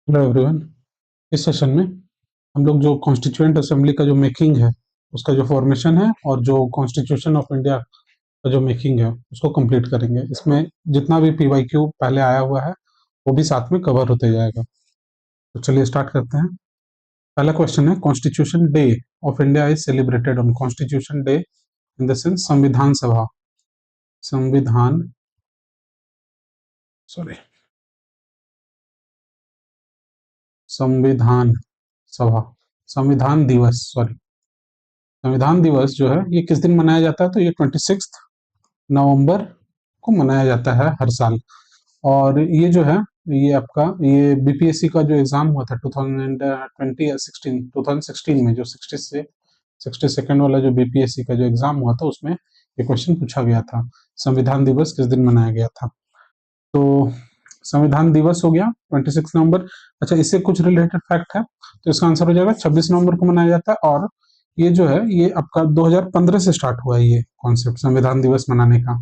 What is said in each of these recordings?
Hello everyone. इस session में हम लोग जो कॉन्स्टिट्यूएंट असेंबली का जो मेकिंग है, उसका जो फॉर्मेशन है और जो कॉन्स्टिट्यूशन ऑफ इंडिया का जो मेकिंग है उसको कंप्लीट करेंगे। इसमें जितना भी पीवाईक्यू पहले आया हुआ है वो भी साथ में कवर होते जाएगा। तो चलिए स्टार्ट करते हैं। पहला क्वेश्चन है, constitution day of India is celebrated on constitution day in the sense संविधान सभा। संविधान सॉरी संविधान सभा संविधान दिवस सॉरी संविधान दिवस जो है ये किस दिन मनाया जाता है? तो ये 26 नवंबर को मनाया जाता है हर साल। और ये जो है ये आपका ये बीपीएससी का जो एग्जाम हुआ था 2020 या 16 2016 में, जो 60 से 62nd वाला जो बीपीएससी का जो एग्जाम हुआ था उसमें ये क्वेश्चन पूछा गया था, संविधान दिवस किस दिन मनाया गया था। तो संविधान दिवस हो गया 26 नवंबर। अच्छा, इससे कुछ रिलेटेड फैक्ट है, तो इसका आंसर हो जाएगा 26 नवंबर को मनाया जाता है। और ये जो है ये आपका 2015 से स्टार्ट हुआ है ये कॉन्सेप्ट संविधान दिवस मनाने का।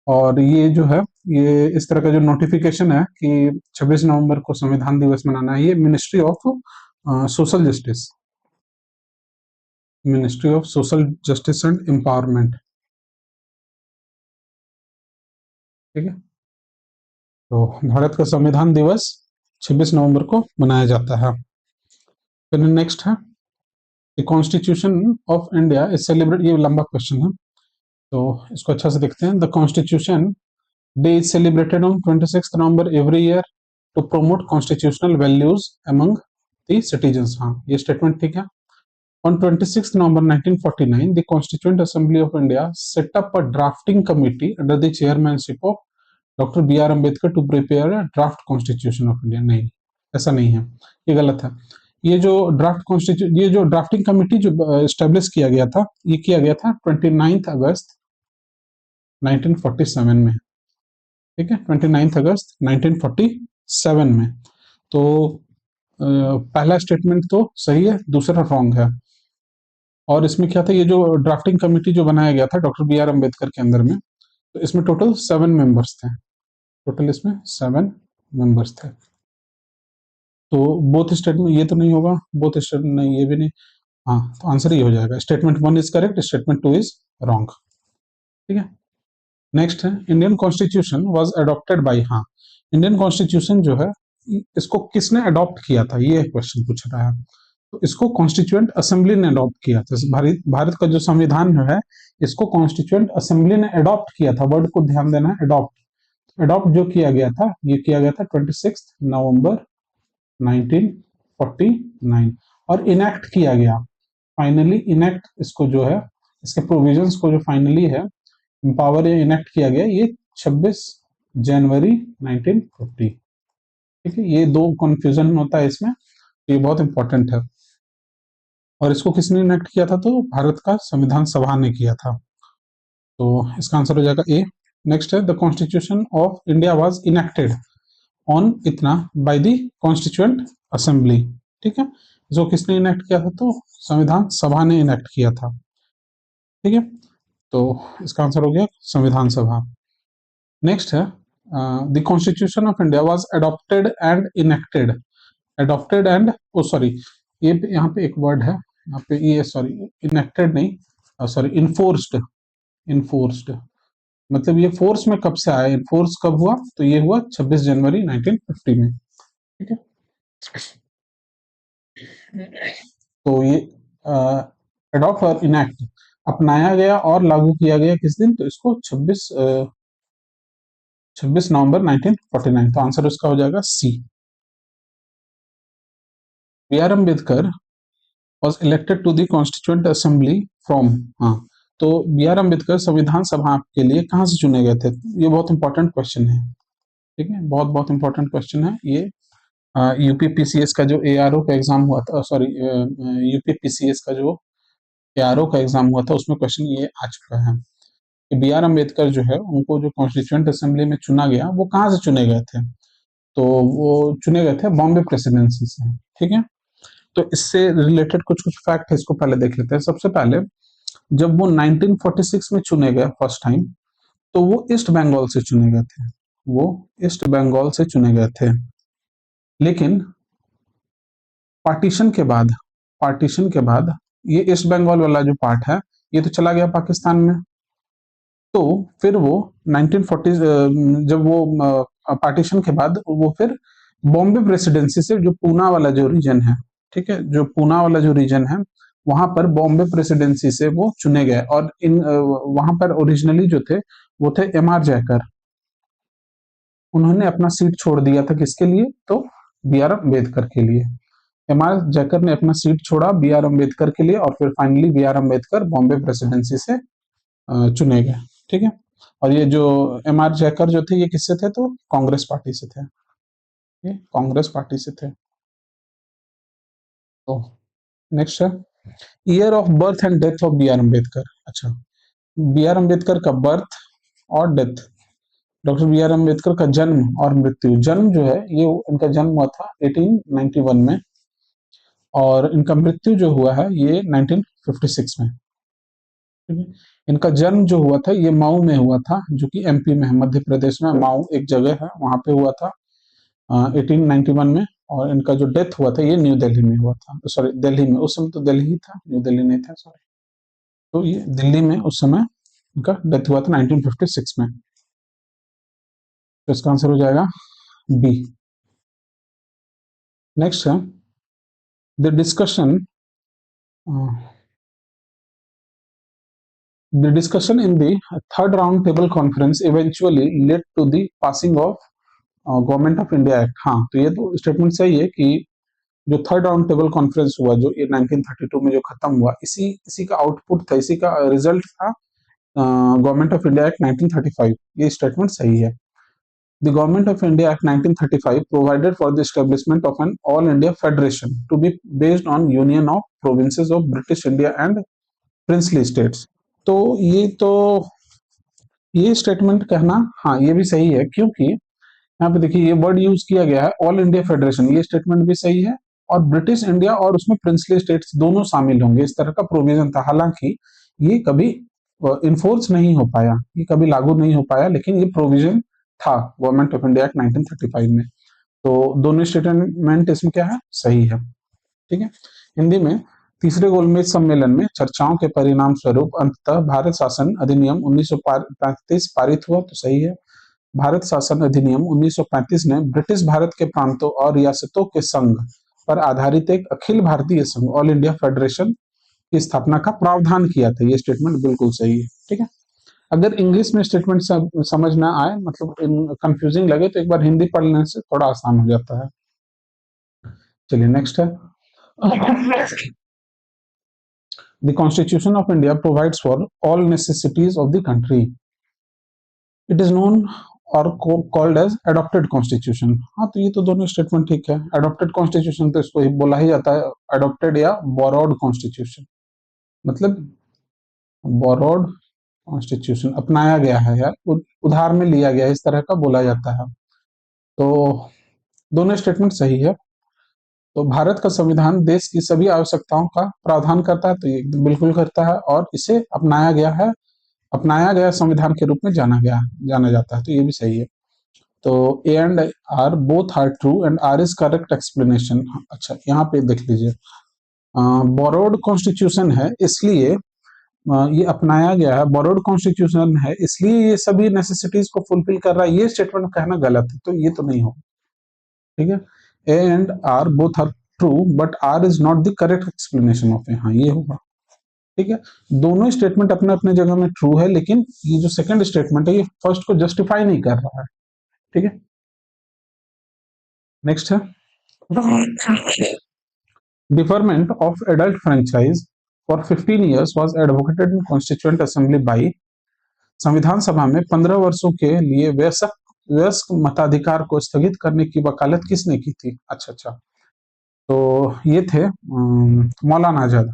और ये जो है ये इस तरह का जो नोटिफिकेशन है कि 26 नवंबर को संविधान दिवस मनाना है, ये ministry of social justice and empowerment. ठीक है, तो भारत का संविधान दिवस 26 नवंबर को मनाया जाता है। फिर नेक्स्ट है, the constitution of India is celebrate, ये लंबा क्वेश्चन है तो इसको अच्छा से देखते हैं। The constitution day is celebrated on 26 November every year to promote constitutional values among the citizens. हाँ, ये स्टेटमेंट ठीक है। On 26 November 1949, the Constituent Assembly of India set up a drafting committee under the chairmanship of Dr. B.R. Ambedkar to prepare a draft Constitution of India। नहीं, ऐसा नहीं है, ये गलत है। ये जो ये जो ड्राफ्टिंग कमेटी जो एस्टेब्लिश किया गया था, ये किया गया था 29 अगस्त 1947 में। ठीक है, 29 अगस्त 1947 में। तो पहला स्टेटमेंट तो सही है, दूसरा रॉन्ग है। और इसमें क्या था, ये जो ड्राफ्टिंग कमेटी जो बनाया गया था डॉक्टर बी आर अम्बेडकर के अंदर में, तो इसमें टोटल 7 मेंबर्स थे। टोटल इसमें 7 मेंबर्स थे। तो बोथ स्टेटमेंट, ये तो नहीं होगा, बोथ स्टेटमेंट नहीं, ये भी नहीं। हाँ, तो आंसर ये हो जाएगा, statement 1 is correct, statement 2 is wrong. ठीक है, नेक्स्ट है, Indian constitution was adopted by. हाँ, इंडियन कॉन्स्टिट्यूशन जो है इसको किसने अडॉप्ट किया था, ये क्वेश्चन पूछ रहा है। तो इसको कॉन्स्टिट्यूएंट असेंबली ने अडॉप्ट किया था। भारत का जो संविधान है इसको कॉन्स्टिट्यूएंट असेंबली ने अडॉप्ट किया था। वर्ड को ध्यान देना है, अडॉप्ट। अडॉप्ट जो किया गया था ये किया गया था 26 नवंबर 1949। और इनेक्ट किया गया, फाइनली इनेक्ट इसको जो है, इसके प्रोविजंस को जो फाइनली है पावर इनेक्ट किया गया ये 26 जनवरी 1950। ठीक है, ये दो कंफ्यूजन होता है इसमें, ये बहुत इंपॉर्टेंट है। और इसको किसने इनेक्ट किया था? तो भारत का संविधान सभा ने किया था। तो इसका आंसर हो जाएगा ए। नेक्स्ट है, the constitution of India was enacted on इतना बाय द कॉन्स्टिट्यूएंट असेंबली। ठीक है, इसको किसने इनेक्ट किया था? तो संविधान सभा ने इनेक्ट किया था। ठीक है, तो इसका आंसर हो गया संविधान सभा। नेक्स्ट है, the constitution of India was adopted and enacted. Adopted and sorry, ये यहाँ पे एक वर्ड है, यहाँ पे ये सॉरी इनेक्टेड नहीं, सॉरी इन्फोर्स्ड। इन्फोर्स्ड मतलब ये फोर्स में कब से आया, इन्फोर्स कब हुआ? तो ये हुआ 26 जनवरी 1950 में। ठीक है, तो ये अडॉप्ट और इनेक्ट अपनाया गया और लागू किया गया किस दिन? तो इसको 26 नवंबर 1949। तो आंसर इसका हो जाएगा C. B R Ambedkar was elected to the constituent assembly from। हाँ, तो बी आर अम्बेडकर संविधान सभा के लिए कहाँ से चुने गए थे? ये बहुत इंपॉर्टेंट क्वेश्चन है। ठीक है, बहुत बहुत इंपॉर्टेंट क्वेश्चन है ये। यूपीपीसीएस का जो एआरओ का एग्जाम हुआ था, सॉरी यूपीपीसीएस का जो एआरओ का एग्जाम हुआ था उसमें क्वेश्चन ये आ चुका है कि बी आर अम्बेडकर जो है उनको जो कॉन्स्टिट्यूएंट असेंबली में चुना गया वो कहाँ से चुने गए थे? तो वो चुने गए थे बॉम्बे प्रेसिडेंसी से। ठीक है, तो इससे रिलेटेड कुछ कुछ फैक्ट है, इसको पहले देख लेते हैं। सबसे पहले जब वो 1946 में चुने गए फर्स्ट टाइम, तो वो ईस्ट बंगाल से चुने गए थे। वो ईस्ट बंगाल से चुने गए थे। लेकिन पार्टीशन के बाद ये ईस्ट बंगाल वाला जो पार्ट है ये तो चला गया पाकिस्तान में। तो फिर वो 1940 जब वो पार्टीशन के बाद वो फिर बॉम्बे प्रेसिडेंसी से जो पूना वाला जो रीजन है, ठीक है, जो पूना वाला जो रीजन है वहां पर बॉम्बे प्रेसिडेंसी से वो चुने गए। और इन वहां पर ओरिजिनली जो थे वो थे एम आर जयकर। उन्होंने अपना सीट छोड़ दिया था किसके लिए, तो बी आर अम्बेडकर के लिए। एम आर जयकर ने अपना सीट छोड़ा बी आर अम्बेडकर के लिए और फिर finally B R Ambedkar Bombay presidency से चुने गए। ठीक है, और ये जो एम आर जयकर जो थे ये किससे थे, तो कांग्रेस पार्टी से थे, ये कांग्रेस पार्टी से थे। तो नेक्स्ट है year of birth and death of B R Ambedkar. अच्छा, बी आर अम्बेडकर का बर्थ और death, doctor B R Ambedkar का जन्म और मृत्यु। जन्म जो है ये इनका जन्म हुआ था 1891 में और इनका मृत्यु जो हुआ है ये 1956 में। ठीक है, इनका जन्म जो हुआ था ये मऊ में हुआ था, जो कि एमपी में है, मध्य प्रदेश में मऊ एक जगह है वहां पे हुआ था 1891 में। और इनका जो डेथ हुआ था ये न्यू दिल्ली में हुआ था, सॉरी दिल्ली में, उस समय तो दिल्ली ही था, न्यू दिल्ली नहीं था, सॉरी। तो ये दिल्ली में उस समय इनका डेथ हुआ था 1956 में। तो इसका आंसर हो जाएगा बी। नेक्स्ट है the discussion The discussion in the third round table conference eventually led to the passing of government of India act. हाँ, तो ये तो स्टेटमेंट सही है कि जो थर्ड राउंड टेबल कॉन्फ्रेंस हुआ जो ये 1932 में जो खत्म हुआ, इसी इसी का आउटपुट था, इसी का रिजल्ट था गवर्नमेंट ऑफ इंडिया एक्ट 1935। ये स्टेटमेंट सही है। The Government of India Act 1935 provided for the establishment of an All India Federation to be based on union of provinces of British India and princely states। तो ये statement कहना, हाँ ये भी सही है, क्योंकि यहाँ पे देखिए ये वर्ड यूज किया गया है ऑल इंडिया फेडरेशन, ये स्टेटमेंट भी सही है। और ब्रिटिश इंडिया और उसमें प्रिंसली स्टेट्स दोनों शामिल होंगे, इस तरह का प्रोविजन था। हालांकि ये कभी इन्फोर्स नहीं हो पाया, ये कभी लागू नहीं हो पाया, लेकिन ये प्रोविजन था गवर्नमेंट ऑफ इंडिया एक्ट 1935 में। तो दोनों स्टेटमेंट इसमें क्या है, सही है। ठीक है, हिंदी में तीसरे गोलमेज सम्मेलन में चर्चाओं के परिणाम स्वरूप अंततः भारत शासन अधिनियम 1935 पारित हुआ, तो सही है। भारत शासन अधिनियम 1935 ने ब्रिटिश भारत के प्रांतों और रियासतों के संघ पर आधारित एक अखिल भारतीय संघ ऑल इंडिया फेडरेशन की स्थापना का प्रावधान किया था। ये स्टेटमेंट बिल्कुल सही है। ठीक है, अगर इंग्लिश में स्टेटमेंट समझ ना आए, मतलब कंफ्यूजिंग लगे, तो एक बार हिंदी पढ़ने से थोड़ा आसान हो जाता है। चलिए नेक्स्ट है The Constitution of India provides for all necessities of the country. It is known और कॉल्ड एज एडॉप्टेड कॉन्स्टिट्यूशन। हाँ, तो ये तो दोनों स्टेटमेंट ठीक है। एडॉप्टेड कॉन्स्टिट्यूशन तो इसको ही बोला ही जाता है एडॉप्टेड या बोरोड कॉन्स्टिट्यूशन, मतलब बोरोड कॉन्स्टिट्यूशन अपनाया गया है या उधार में लिया गया है, इस तरह का बोला जाता है। तो दोनों स्टेटमेंट सही है। तो भारत का संविधान देश की सभी आवश्यकताओं का प्रावधान करता है, तो ये बिल्कुल करता है, और इसे अपनाया गया संविधान के रूप में जाना जाता है, तो ये भी सही है। तो A and R both are true and R is correct explanation. अच्छा, यहाँ पे देख लीजिए, बोरोड कॉन्स्टिट्यूशन है इसलिए ये अपनाया गया है, बोरोड कॉन्स्टिट्यूशन है इसलिए ये सभी नेसेसिटीज को फुलफिल कर रहा है, ये स्टेटमेंट कहना गलत है, तो ये तो नहीं हो। ठीक है, A and R both are true but R is not the correct explanation of A. हाँ, ये होगा। ठीक है, दोनों स्टेटमेंट अपने अपने जगह में ट्रू है, लेकिन ये जो सेकंड स्टेटमेंट है ये फर्स्ट को जस्टिफाई नहीं कर रहा है। ठीक है, नेक्स्ट है deferment of adult franchise for 15 years was advocated in constituent assembly by। संविधान सभा में 15 वर्षों के लिए वयस्क मताधिकार को स्थगित करने की वकालत किसने की थी? अच्छा, तो ये थे मौलाना आजाद।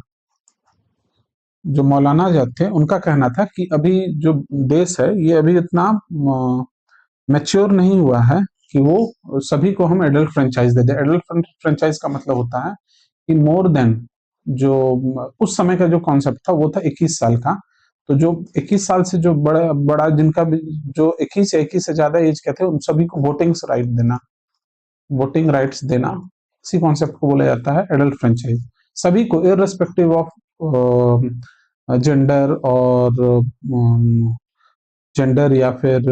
जो मौलाना आजाद थे उनका कहना था कि अभी जो देश है ये अभी इतना मैच्योर नहीं हुआ है कि वो सभी को हम एडल्ट फ्रेंचाइज दे दें। एडल्ट फ्रेंचाइज का मतलब होता है कि मोर देन, जो उस समय का जो कॉन्सेप्ट था वो था 21 साल का। तो जो 21 साल से जो बड़ा जिनका भी जो 21 से ज्यादा एज के थे उन सभी को वोटिंग राइट्स देना। इसी कॉन्सेप्ट को बोला जाता है एडल्ट फ्रेंचाइज। सभी को इररिस्पेक्टिव ऑफ जेंडर और जेंडर या फिर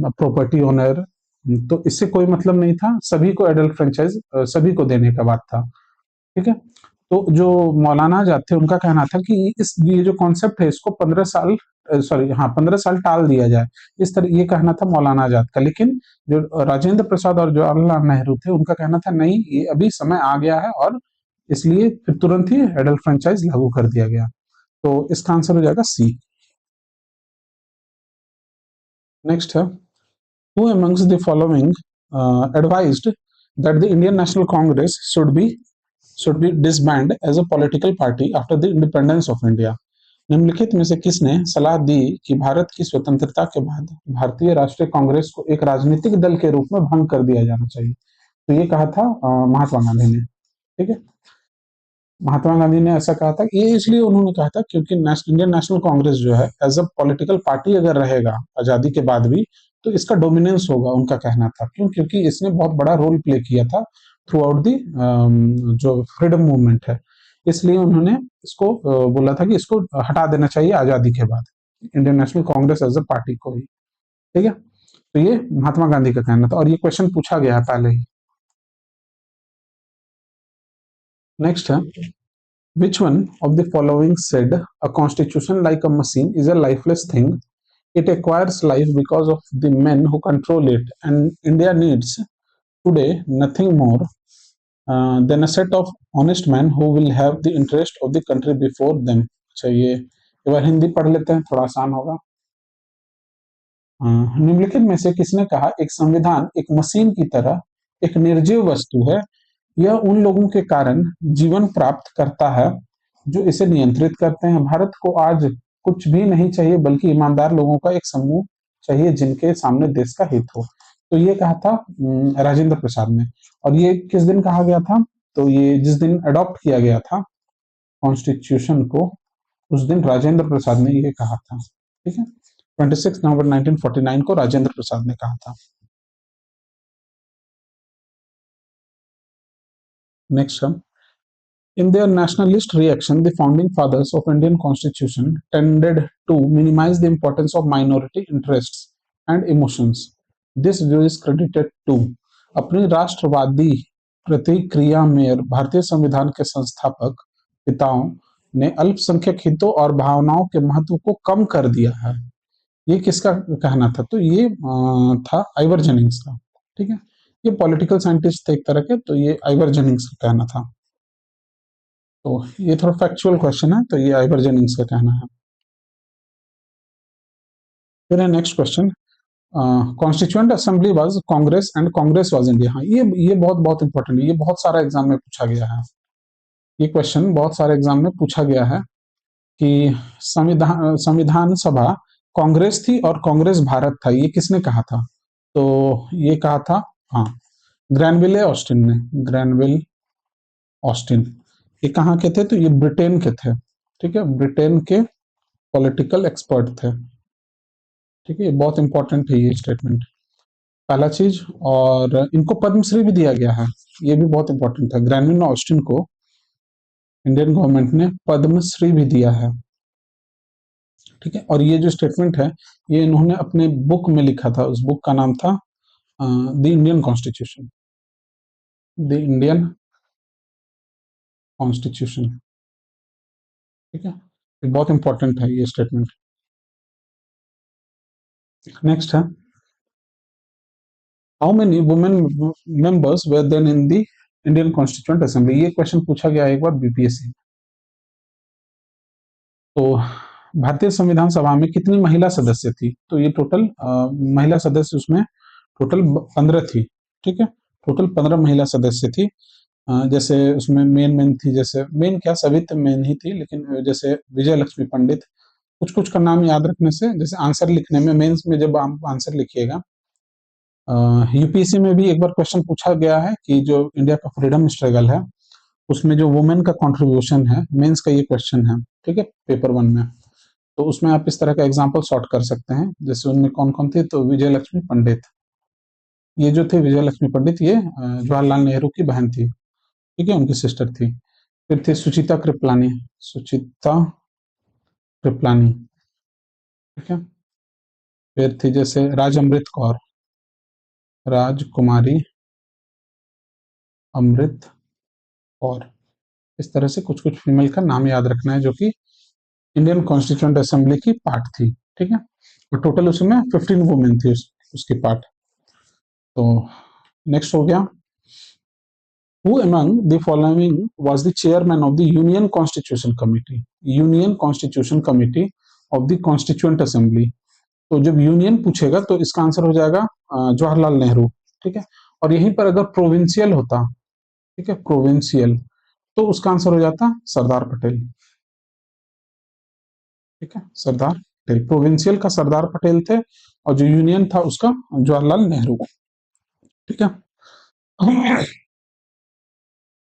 प्रॉपर्टी ओनर, तो इससे कोई मतलब नहीं था, सभी को एडल्ट फ्रेंचाइज सभी को देने का बात था। ठीक है, तो जो मौलाना आजाद थे उनका कहना था कि इस ये जो कॉन्सेप्ट है इसको 15 साल, सॉरी हाँ 15 साल टाल दिया जाए, इस तरह ये कहना था मौलाना आजाद का। लेकिन जो राजेंद्र प्रसाद और जवाहरलाल नेहरू थे उनका कहना था नहीं, ये अभी समय आ गया है और इसलिए फिर तुरंत ही एडल्ट फ्रेंचाइज लागू कर दिया गया। तो इसका आंसर हो जाएगा सी। नेक्स्ट है, who amongst the following advised that the Indian National Congress should be disbanded as a political party after the independence of India? निम्नलिखित में से किसने सलाह दी कि भारत की स्वतंत्रता के बाद भारतीय राष्ट्रीय कांग्रेस को एक राजनीतिक दल के रूप में भंग कर दिया जाना चाहिए? तो ये कहा था महात्मा गांधी ने। ठीक है, महात्मा गांधी ने ऐसा कहा था, ये इसलिए उन्होंने कहा था क्योंकि इंडियन नेशनल कांग्रेस जो है एज अ पॉलिटिकल पार्टी अगर रहेगा आजादी के बाद भी, तो इसका डोमिनेंस होगा, उनका कहना था। क्यों? क्योंकि इसने बहुत बड़ा रोल प्ले किया था थ्रू आउट दी जो फ्रीडम मूवमेंट है, इसलिए उन्होंने इसको बोला था कि इसको हटा देना चाहिए आजादी के बाद, Indian National Congress as a party को ही। ठीक है, तो ये महात्मा गांधी का कहना था और ये क्वेश्चन पूछा गया है पहले ही। नेक्स्ट है, which one of the following said a constitution like a machine is a lifeless thing? It acquires life because of the men who control it, and India needs today nothing more than a set of honest men who will have the interest of the country before them. अच्छा, ये एक बार हिंदी पढ़ लेते हैं, थोड़ा आसान होगा। निम्नलिखित में से किसने कहा एक संविधान एक मशीन की तरह एक निर्जीव वस्तु है, यह उन लोगों के कारण जीवन प्राप्त करता है जो इसे नियंत्रित करते हैं। भारत को आज कुछ भी नहीं चाहिए बल्कि ईमानदार लोगों का एक समूह चाहिए जिनके सामने देश का हित हो। तो ये कहा था राजेंद्र प्रसाद ने। और ये किस दिन कहा गया था? तो ये जिस दिन अडॉप्ट किया गया था कॉन्स्टिट्यूशन को, उस दिन राजेंद्र प्रसाद ने ये कहा था। ठीक है, 26 नवंबर 1949 को राजेंद्र प्रसाद ने कहा था। नेक्स्ट हम, in their nationalist reaction, the founding fathers of Indian Constitution tended to minimize the importance of minority interests and emotions. This view is credited to अपनी राष्ट्रवादी प्रतिक्रिया में भारतीय संविधान के संस्थापक पिताओं ने अल्पसंख्यक हितों और भावनाओं के महत्व को कम कर दिया है। ये किसका कहना था? तो ये था आइवर जेनिंग्स का। ठीक है, ये पॉलिटिकल साइंटिस्ट थे एक तरह के, तो ये आइवर जेनिंग्स का कहना था। तो ये थोड़ा फैक्चुअल क्वेश्चन है, तो ये आइवर जेनिंग्स का कहना है। फिर है next question, constituent assembly was Congress and Congress was India. हाँ, ये बहुत बहुत इंपॉर्टेंट है, ये बहुत सारा एग्जाम में पूछा गया है। ये क्वेश्चन बहुत सारे एग्जाम में पूछा गया है कि संविधान संविधान सभा कांग्रेस थी और कांग्रेस भारत था, ये किसने कहा था? तो ये कहा था, हाँ, ग्रैनविले ऑस्टिन ने। ग्रैनविल ऑस्टिन, ये कहाँ के थे? तो ये ब्रिटेन के थे। ठीक है, ब्रिटेन के पॉलिटिकल एक्सपर्ट थे। ठीक है, ये बहुत इंपॉर्टेंट है ये स्टेटमेंट, पहला चीज। और इनको पद्मश्री भी दिया गया है, ये भी बहुत इंपॉर्टेंट है। ग्रैनविल ऑस्टिन को इंडियन गवर्नमेंट ने पद्मश्री भी दिया है। ठीक है, और ये जो स्टेटमेंट है ये इन्होंने अपने बुक में लिखा था, उस बुक का नाम था the Indian constitution. The Indian constitution. ठीक है, ये बहुत इंपॉर्टेंट है ये स्टेटमेंट। नेक्स्ट है, how many women members were then in the Indian constituent assembly? ये क्वेश्चन पूछा गया एक बार बीपीएससी। तो भारतीय संविधान सभा में कितनी महिला सदस्य थी? तो ये टोटल महिला सदस्य उसमें टोटल 15 थी। ठीक है, टोटल 15 महिला सदस्य थी। जैसे उसमें मेन थी, जैसे मेन क्या, सभी तो मेन ही थी, लेकिन जैसे विजय लक्ष्मी पंडित, कुछ कुछ का नाम याद रखने से, जैसे आंसर लिखने में, मेंस में जब आप आंसर लिखिएगा, यूपीएससी में भी एक बार क्वेश्चन पूछा गया है कि जो इंडिया का फ्रीडम स्ट्रगल है उसमें जो वुमेन का कंट्रीब्यूशन है, मेंस का ये क्वेश्चन है। ठीक है, पेपर 1 में, तो उसमें आप इस तरह का एग्जांपल सॉर्ट कर सकते हैं। जैसे उनमें कौन कौन थे? तो विजय लक्ष्मी पंडित, ये जो थे विजय लक्ष्मी पंडित, ये जवाहरलाल नेहरू की बहन थी। ठीक है, उनकी सिस्टर थी। फिर थे सुचिता कृपलानी, सुचिता कृपलानी, ठीक है। फिर थी जैसे राजअमृत कौर, राजकुमारी अमृत कौर। इस तरह से कुछ कुछ फीमेल का नाम याद रखना है जो कि इंडियन कॉन्स्टिट्यूंट असेंबली की पार्ट थी, ठीक है। और टोटल उसमें 15 वुमेन थी उसकी पार्ट। तो नेक्स्ट हो गया, who among the following was the chairman of the Union Constitution Committee? Union Constitution Committee of the Constituent Assembly। तो जब यूनियन पूछेगा तो इसका आंसर हो जाएगा जवाहरलाल नेहरू, ठीक है। और यहीं पर अगर प्रोविंशियल होता, ठीक है, प्रोविंशियल, तो उसका आंसर हो जाता सरदार पटेल, ठीक है, सरदार पटेल। प्रोविंशियल का सरदार पटेल थे और जो यूनियन था उसका जवाहरलाल नेहरू, ठीक है।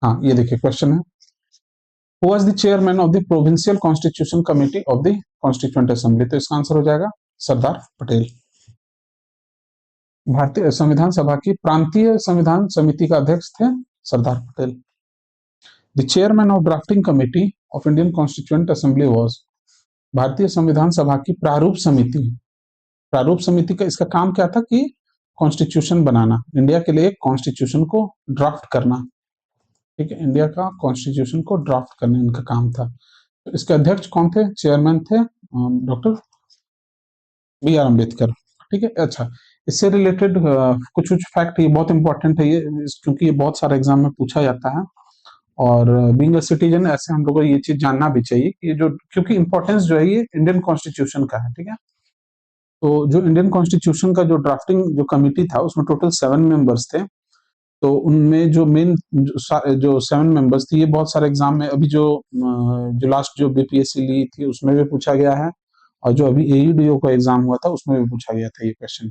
हाँ, ये देखिए क्वेश्चन है, who was the chairman of the provincial constitution committee of the constituent assembly? तो इसका आंसर हो जाएगा सरदार पटेल। भारतीय संविधान सभा की प्रांतीय संविधान समिति का अध्यक्ष थे Sardar Patel. The chairman of drafting committee of Indian constituent assembly was? भारतीय संविधान सभा की प्रारूप समिति, प्रारूप समिति का इसका काम क्या था कि कॉन्स्टिट्यूशन बनाना, इंडिया के लिए कॉन्स्टिट्यूशन को ड्राफ्ट करना, ठीक है, इंडिया का कॉन्स्टिट्यूशन को ड्राफ्ट करना इनका काम था। तो इसके अध्यक्ष कौन थे? चेयरमैन थे डॉक्टर बी आर अम्बेडकर, ठीक है। अच्छा, इससे रिलेटेड कुछ कुछ फैक्ट, ये बहुत इंपॉर्टेंट है ये, क्योंकि ये बहुत सारे एग्जाम में पूछा जाता है और बीइंग अ सिटीजन ऐसे हम लोगों को ये चीज जानना भी चाहिए कि ये जो, क्योंकि इंपॉर्टेंस जो है ये इंडियन कॉन्स्टिट्यूशन का है, ठीक है। तो जो इंडियन कॉन्स्टिट्यूशन का जो ड्राफ्टिंग जो कमिटी था उसमें टोटल 7 मेंबर्स थे। तो उनमें जो मेन जो 7 मेंबर्स थी, ये बहुत सारे एग्जाम में अभी जो लास्ट जो बीपीएससी ली थी उसमें भी पूछा गया है और जो अभी एईडीओ का एग्जाम हुआ था उसमें भी पूछा गया था ये क्वेश्चन।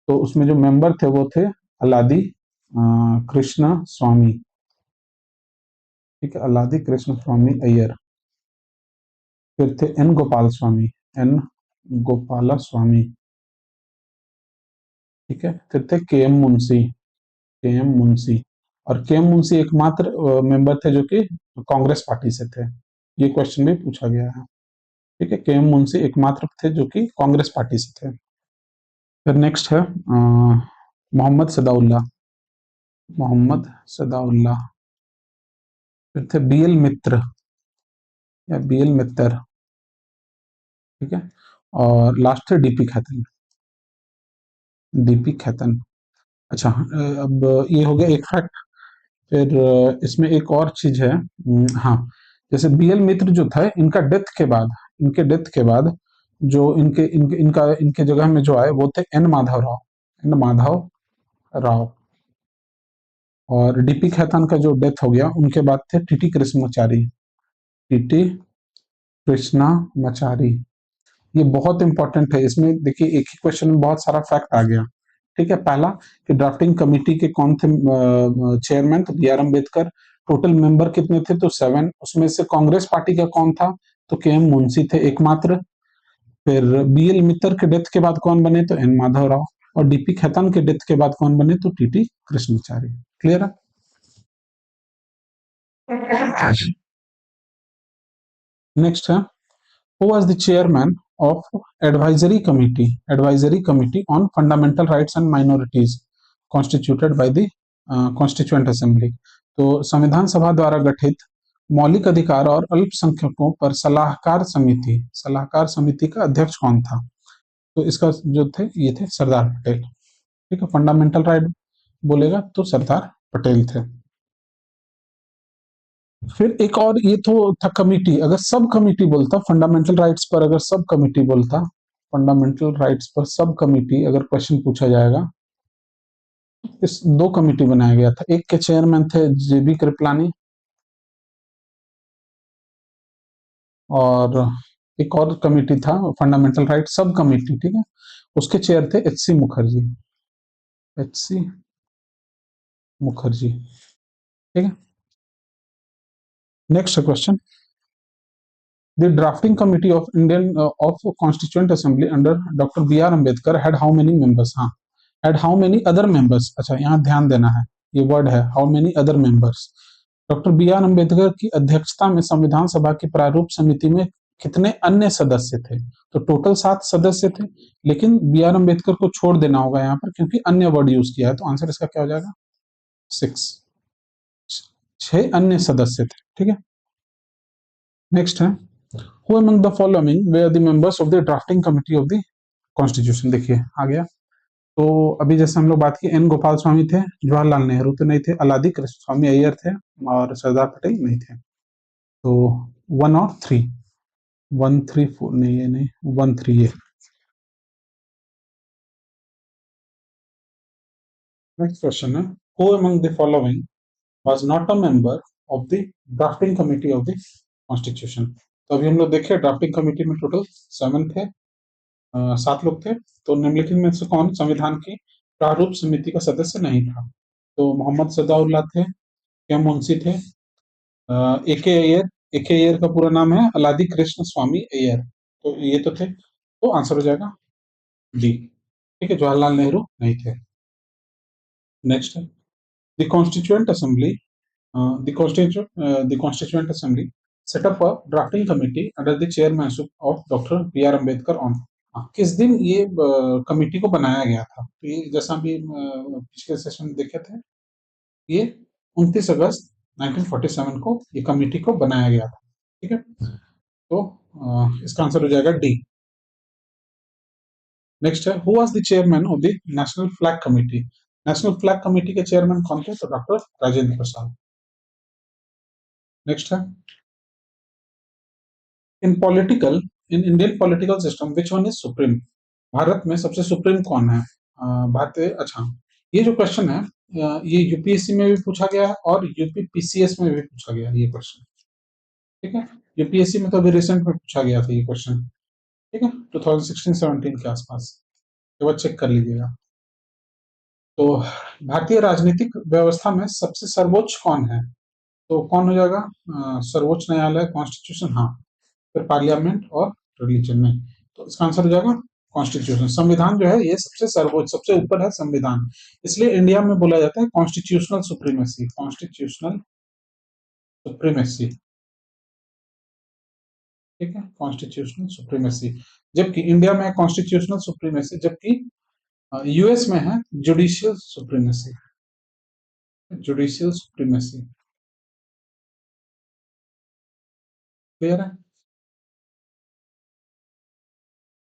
तो उसमें जो मेंबर थे वो थे अलादी कृष्ण स्वामी, ठीक है, अलादी कृष्ण स्वामी अय्यर। फिर थे एन गोपाल स्वामी, एन गोपाला स्वामी, ठीक है। फिर थे के एम मुंशी, के एम मुंशी। और के एम मुंशी एकमात्र मेंबर थे जो कि कांग्रेस पार्टी से थे, ये क्वेश्चन भी पूछा गया है, ठीक है। के एम मुंशी एकमात्र थे जो कि कांग्रेस पार्टी से थे। फिर नेक्स्ट है मोहम्मद सदाउल्ला, मोहम्मद सदाउल्ला। फिर थे बी एल मित्र या बी एल मित्तर, ठीक है। और लास्ट थे डीपी खैतन, डीपी खैतन। अच्छा, अब ये हो गया एक फैक्ट। फिर इसमें एक और चीज है, हाँ, जैसे बीएल मित्र जो था इनका डेथ के बाद, इनके डेथ के बाद जो इनके जगह में जो आए वो थे एन माधव राव, एन माधव राव। और डीपी खैतान का जो डेथ हो गया उनके बाद थे टीटी कृष्णमाचारी, टीटी कृष्णमाचारी। ये बहुत इंपॉर्टेंट है, इसमें देखिए एक ही क्वेश्चन में बहुत सारा फैक्ट आ गया, ठीक है। पहला कि ड्राफ्टिंग कमेटी के कौन थे चेयरमैन? तो B R Ambedkar. Total member कितने थे? तो 7। उसमें से कांग्रेस पार्टी का कौन था? तो के एम मुंशी थे एकमात्र। फिर बी एल मित्तर के डेथ के बाद कौन बने? तो एन माधव राव। और डीपी खैतान के डेथ के बाद कौन बने? तो टीटी कृष्णमाचारी। क्लियर है? नेक्स्ट है, who was the chairman of advisory committee on fundamental rights and minorities constituted by the constituent assembly? तो संविधान सभा द्वारा गठित मौलिक अधिकार और अल्पसंख्यकों पर सलाहकार समिति का अध्यक्ष कौन था? तो इसका जो थे ये थे सरदार पटेल, ठीक है। फंडामेंटल राइट बोलेगा तो सरदार पटेल थे। फिर एक और ये तो था कमिटी, अगर सब कमिटी बोलता फंडामेंटल राइट्स पर, अगर सब कमिटी बोलता फंडामेंटल राइट्स पर सब कमिटी, अगर क्वेश्चन पूछा जाएगा, इस 2 कमिटी बनाया गया था। एक के चेयरमैन थे जेबी कृपलानी और एक और कमिटी था फंडामेंटल राइट सब कमिटी, ठीक है, उसके चेयर थे H C Mukherjee, H C Mukherjee, ठीक है। Next question, The drafting committee of Constituent Assembly under Dr. B.R. Ambedkar had how many members? हाँ, had how many other members? अच्छा, यहाँ ध्यान देना है, ये वर्ड है how many other members। Doctor B R Ambedkar की अध्यक्षता में संविधान सभा की प्रारूप समिति में कितने अन्य सदस्य थे? तो टोटल 7 सदस्य थे, लेकिन बी आर अम्बेडकर को छोड़ देना होगा यहाँ पर क्योंकि अन्य वर्ड यूज किया है, तो आंसर इसका क्या हो जाएगा? 6। 6 अन्य सदस्य थे, ठीक है। नेक्स्ट है, who among the following were the members of the drafting committee of the constitution? देखिए आ गया। तो अभी जैसे हम लोग बात की, एन गोपाल स्वामी थे, जवाहरलाल नेहरू तो नहीं थे, अलादी कृष्ण स्वामी अय्यर थे और सरदार पटेल नहीं थे। तो 1 और 3, 1 3 4 नहीं, ये नहीं, 1 3 ये। नेक्स्ट क्वेश्चन है, who among the following was not a member of the drafting committee of the constitution? तो अभी हम लोग देखे ड्राफ्टिंग कमिटी में टोटल 7 थे, 7 लोग थे। तो निम्नलिखित में से कौन संविधान की प्रारूप समिति का सदस्य नहीं था? तो मोहम्मद सदाउल्लाह थे, के मुंशी थे, ए के अय्यर, ए के अय्यर का पूरा नाम है अलादी कृष्ण स्वामी अय्यर, तो ये तो थे। तो आंसर हो जाएगा डी, ठीक है, जवाहरलाल नेहरू नहीं थे। नेक्स्ट है, the constituent assembly, the constituent assembly set up a drafting committee under the chairmanship of doctor B R Ambedkar on, किस दिन ये कमिटी को बनाया गया था? तो ये जैसा भी पिछले सेशन में देखे थे, ये 29 अगस्त 1947 को ये कमिटी को बनाया गया था, ठीक है। तो इसका आंसर हो जाएगा डी। नेक्स्ट है, who was the chairman of the national flag committee? National flag committee के चेयरमैन कौन थे? तो डॉक्टर राजेंद्र प्रसाद। नेक्स्ट है, इन political, in Indian political system which one is supreme? Bharat में सबसे सुप्रीम कौन है? भारतीय, अच्छा, ये जो क्वेश्चन है ये यूपीएससी में भी पूछा गया है और यूपी पीसीएस में भी पूछा गया है ये क्वेश्चन, ठीक है। यूपीएससी में तो अभी रिसेंट में पूछा गया था ये क्वेश्चन, ठीक है, 2016-17 के आसपास, एक बार चेक कर लीजिएगा। तो भारतीय राजनीतिक व्यवस्था में सबसे सर्वोच्च कौन है? तो कौन हो जाएगा? सर्वोच्च न्यायालय, कॉन्स्टिट्यूशन, हाँ, फिर पार्लियामेंट और रिलीजन में। तो इसका आंसर हो जाएगा कॉन्स्टिट्यूशन। संविधान जो है ये सबसे सर्वोच्च, सबसे ऊपर है संविधान, इसलिए इंडिया में बोला जाता है कॉन्स्टिट्यूशनल सुप्रीमेसी, कॉन्स्टिट्यूशनल सुप्रीमेसी, ठीक है, कॉन्स्टिट्यूशनल सुप्रीमेसी। जबकि इंडिया में है कॉन्स्टिट्यूशनल सुप्रीमेसी, जबकि यूएस में है judicial supremacy, judicial supremacy, clear है।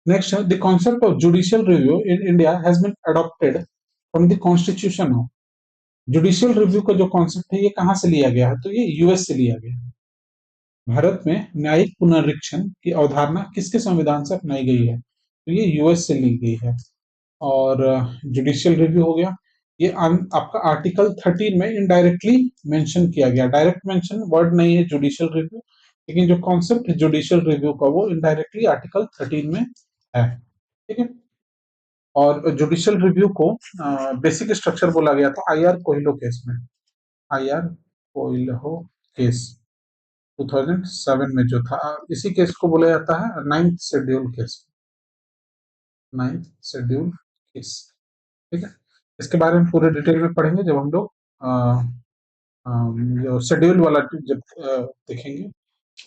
नेक्स्ट है, the concept of judicial review in India has been adopted from the constitution of, judicial review का जो कॉन्सेप्ट है ये कहां से लिया गया है? तो ये यूएस से लिया गया है। भारत में न्यायिक पुनरीक्षण की अवधारणा किसके संविधान से अपनाई गई है? तो ये यूएस से ली गई है। और जुडिशियल रिव्यू हो गया, ये आपका आर्टिकल 13 में इनडायरेक्टली मेंशन किया गया, डायरेक्ट मेंशन वर्ड नहीं है जुडिशियल रिव्यू, लेकिन जो कॉन्सेप्ट है जुडिशियल रिव्यू का वो इनडायरेक्टली आर्टिकल 13 में है, ठीक है। और जुडिशियल रिव्यू को बेसिक स्ट्रक्चर बोला गया था आईआर कोहिलो केस में, आईआर कोहिलो केस 2007 में जो था, इसी केस को बोला जाता है ninth schedule case, ninth schedule case, ठीक है। इसके बारे में पूरे डिटेल में पढ़ेंगे जब हम लोग जो शेड्यूल वाला जब देखेंगे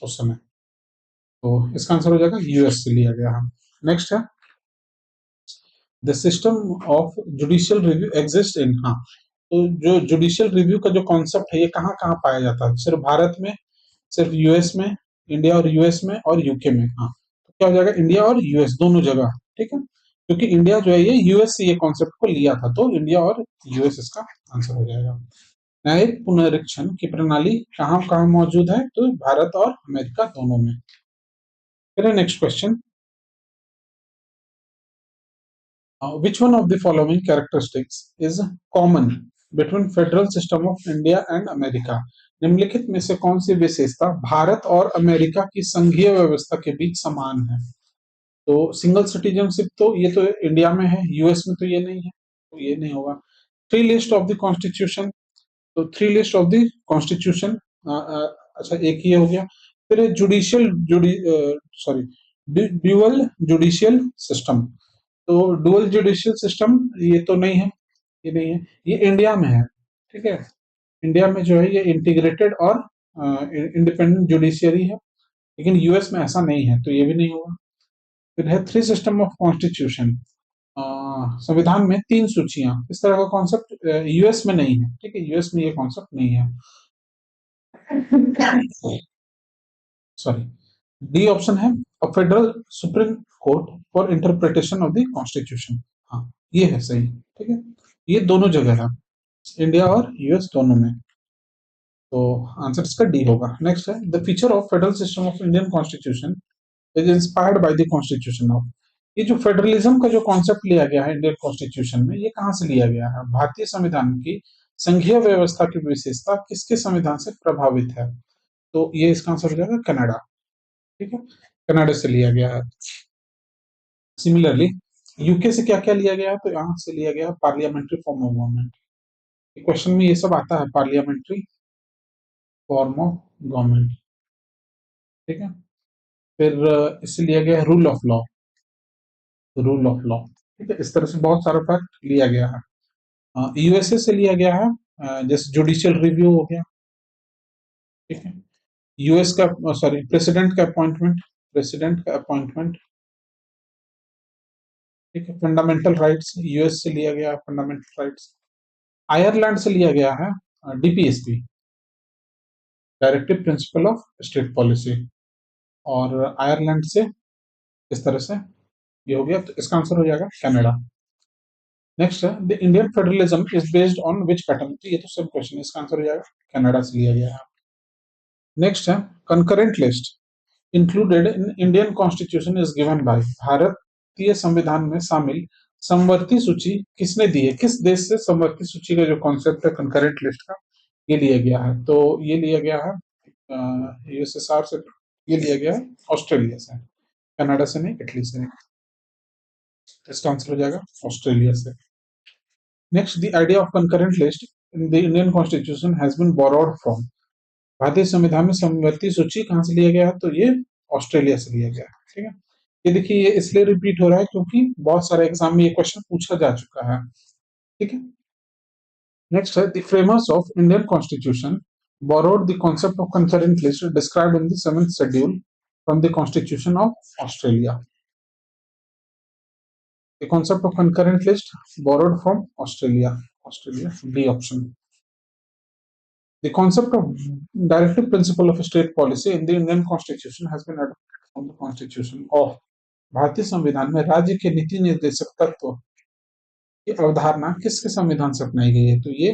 उस समय। तो इसका आंसर हो जाएगा यूएस से लिया गया। हम नेक्स्ट है, the system of judicial review exist in, हाँ, तो जो जुडिशियल रिव्यू का जो कॉन्सेप्ट है ये कहाँ कहाँ पाया जाता है? सिर्फ भारत में, सिर्फ यूएस में, इंडिया और यूएस में और यूके में, हाँ, तो क्या हो जाएगा इंडिया और यूएस दोनों जगह, ठीक है, क्योंकि इंडिया जो है ये यूएस से ये कॉन्सेप्ट को लिया था, तो इंडिया और यूएस इसका आंसर हो जाएगा। न्यायिक पुनरीक्षण की प्रणाली कहाँ कहाँ मौजूद है? तो भारत और अमेरिका दोनों में। फिर next question, which one of the following characteristics is common between federal system of India and America? निम्नलिखित में से कौन सी विशेषता भारत और अमेरिका की संघीय व्यवस्था के बीच समान है? तो सिंगल सिटीजनशिप तो ये तो इंडिया में है, यूएस में तो ये नहीं है, तो ये नहीं होगा। Three list of the constitution, तो three list of the constitution, अच्छा एक ये हो गया। फिर judicial sorry dual judicial system, तो डुअल जुडिशियल सिस्टम ये तो नहीं है, ये नहीं है, ये इंडिया में है, ठीक है। इंडिया में जो है ये इंटीग्रेटेड और इंडिपेंडेंट जुडिशियरी है, लेकिन यूएस में ऐसा नहीं है, तो ये भी नहीं होगा। फिर है थ्री सिस्टम ऑफ कॉन्स्टिट्यूशन, संविधान में तीन सूचियां, इस तरह का कॉन्सेप्ट यूएस में नहीं है, ठीक है, यूएस में ये कॉन्सेप्ट नहीं है। सॉरी, डी ऑप्शन है a federal supreme court for interpretation of the constitution. हाँ, ये है सही, ठीक है, ये दोनों जगह है, इंडिया और यूएस दोनों में, तो आंसर इसका डी होगा। नेक्स्ट है the feature of federal system of Indian constitution is inspired by the constitution of. ये जो फेडरलिज्म का जो कॉन्सेप्ट लिया गया है इंडियन कॉन्स्टिट्यूशन में, ये कहाँ से लिया गया है? भारतीय संविधान की संघीय व्यवस्था की विशेषता किसके संविधान से प्रभावित है? तो ये इसका आंसर हो जाएगा कनाडा, ठीक है, कनाडा से लिया गया है। सिमिलरली यूके से क्या क्या लिया गया है? तो यहाँ से लिया गया parliamentary form of government, question में ये सब आता है, पार्लियामेंट्री फॉर्म ऑफ गवर्नमेंट, ठीक है। फिर इससे लिया गया है rule of law, rule of law, ठीक है, इस तरह से बहुत सारा फैक्ट लिया गया है। यूएसए से लिया गया है, जैसे जुडिशियल रिव्यू हो गया, ठीक है, यूएस का, सॉरी, प्रेसिडेंट का अपॉइंटमेंट, प्रेसिडेंट का अपॉइंटमेंट, ठीक है, फंडामेंटल राइट्स यूएस से लिया गया, फंडामेंटल राइट्स। आयरलैंड से लिया गया है DPSP, directive principle of state policy, और आयरलैंड से इस तरह से ये हो गया, तो इसका आंसर हो जाएगा कनाडा। नेक्स्ट है the Indian federalism is based on which pattern, ये तो सब क्वेश्चन, इसका आंसर हो जाएगा कनाडा से लिया गया है। नेक्स्ट है concurrent list included in Indian constitution is given by, भारतीय संविधान में शामिल समवर्ती सूची किसने दी है? किस देश से समवर्ती सूची का जो कॉन्सेप्ट है कंकरेंट लिस्ट का, ये लिया गया है? तो ये लिया गया है यूएसएसआर से, ये लिया गया है ऑस्ट्रेलिया से, कनाडा से नहीं, इटली से नहीं, इसका आंसर हो जाएगा ऑस्ट्रेलिया से। Next, the idea of concurrent list in the Indian constitution has been borrowed from, भारतीय संविधान में समवर्ती सूची कहां से लिया गया है? तो ये ऑस्ट्रेलिया से लिया गया है, ठीक है। ये देखिए, ये इसलिए रिपीट हो रहा है क्योंकि बहुत सारे एग्जाम में ये क्वेश्चन पूछा जा चुका है, ठीक है। नेक्स्ट है the framers of Indian constitution borrowed the concept of concurrent list described in the 7th schedule from the constitution of Australia. The concept of concurrent list borrowed from Australia, Australia, B option. The concept of directive principle of state policy in the Indian Constitution has been adopted from the Constitution of, भारतीय संविधान में राज्य के नीति निर्देशक तत्व की अवधारणा किसके संविधान से अपनाई गई है? तो ये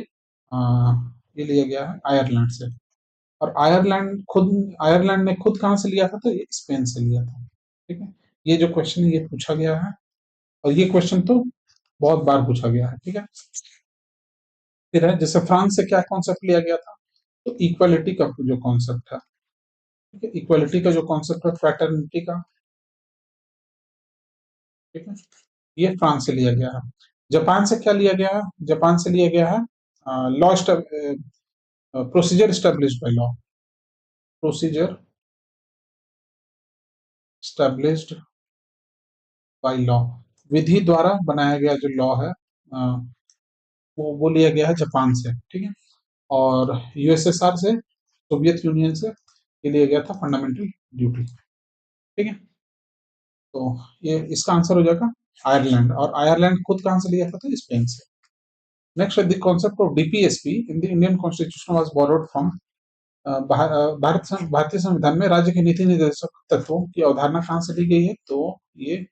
लिया गया है आयरलैंड से, और आयरलैंड ने खुद कहां से लिया था? तो ये स्पेन से लिया था, ठीक है। ये जो क्वेश्चन है ये पूछा गया है, और ये क्वेश्चन तो बहुत बार पूछा गया है, ठीक है। फिर है जैसे फ्रांस से क्या कॉन्सेप्ट लिया गया था? तो इक्वालिटी का जो कॉन्सेप्ट है, ठीक है, इक्वालिटी का जो कॉन्सेप्ट है, फ्रैटर्निटी का, ठीक है, ये फ्रांस से लिया गया है। जापान से क्या लिया गया है? जापान से लिया गया है law, procedure established by law, procedure established by law, विधि द्वारा बनाया गया जो लॉ है, वो लिया गया है जापान से, ठीक है। और यूएसएसआर से, सोवियत यूनियन से ये लिया गया था फंडामेंटल ड्यूटी, ठीक है। तो ये इसका आंसर हो जाएगा आयरलैंड, और आयरलैंड खुद कहां से लिया था? तो स्पेन से। Next, the concept of DPSP in the Indian constitution was borrowed from, भारतीय संविधान में राज्य के नीति निर्देशक तत्वों की अवधारणा कहां से ली गई है? तो ये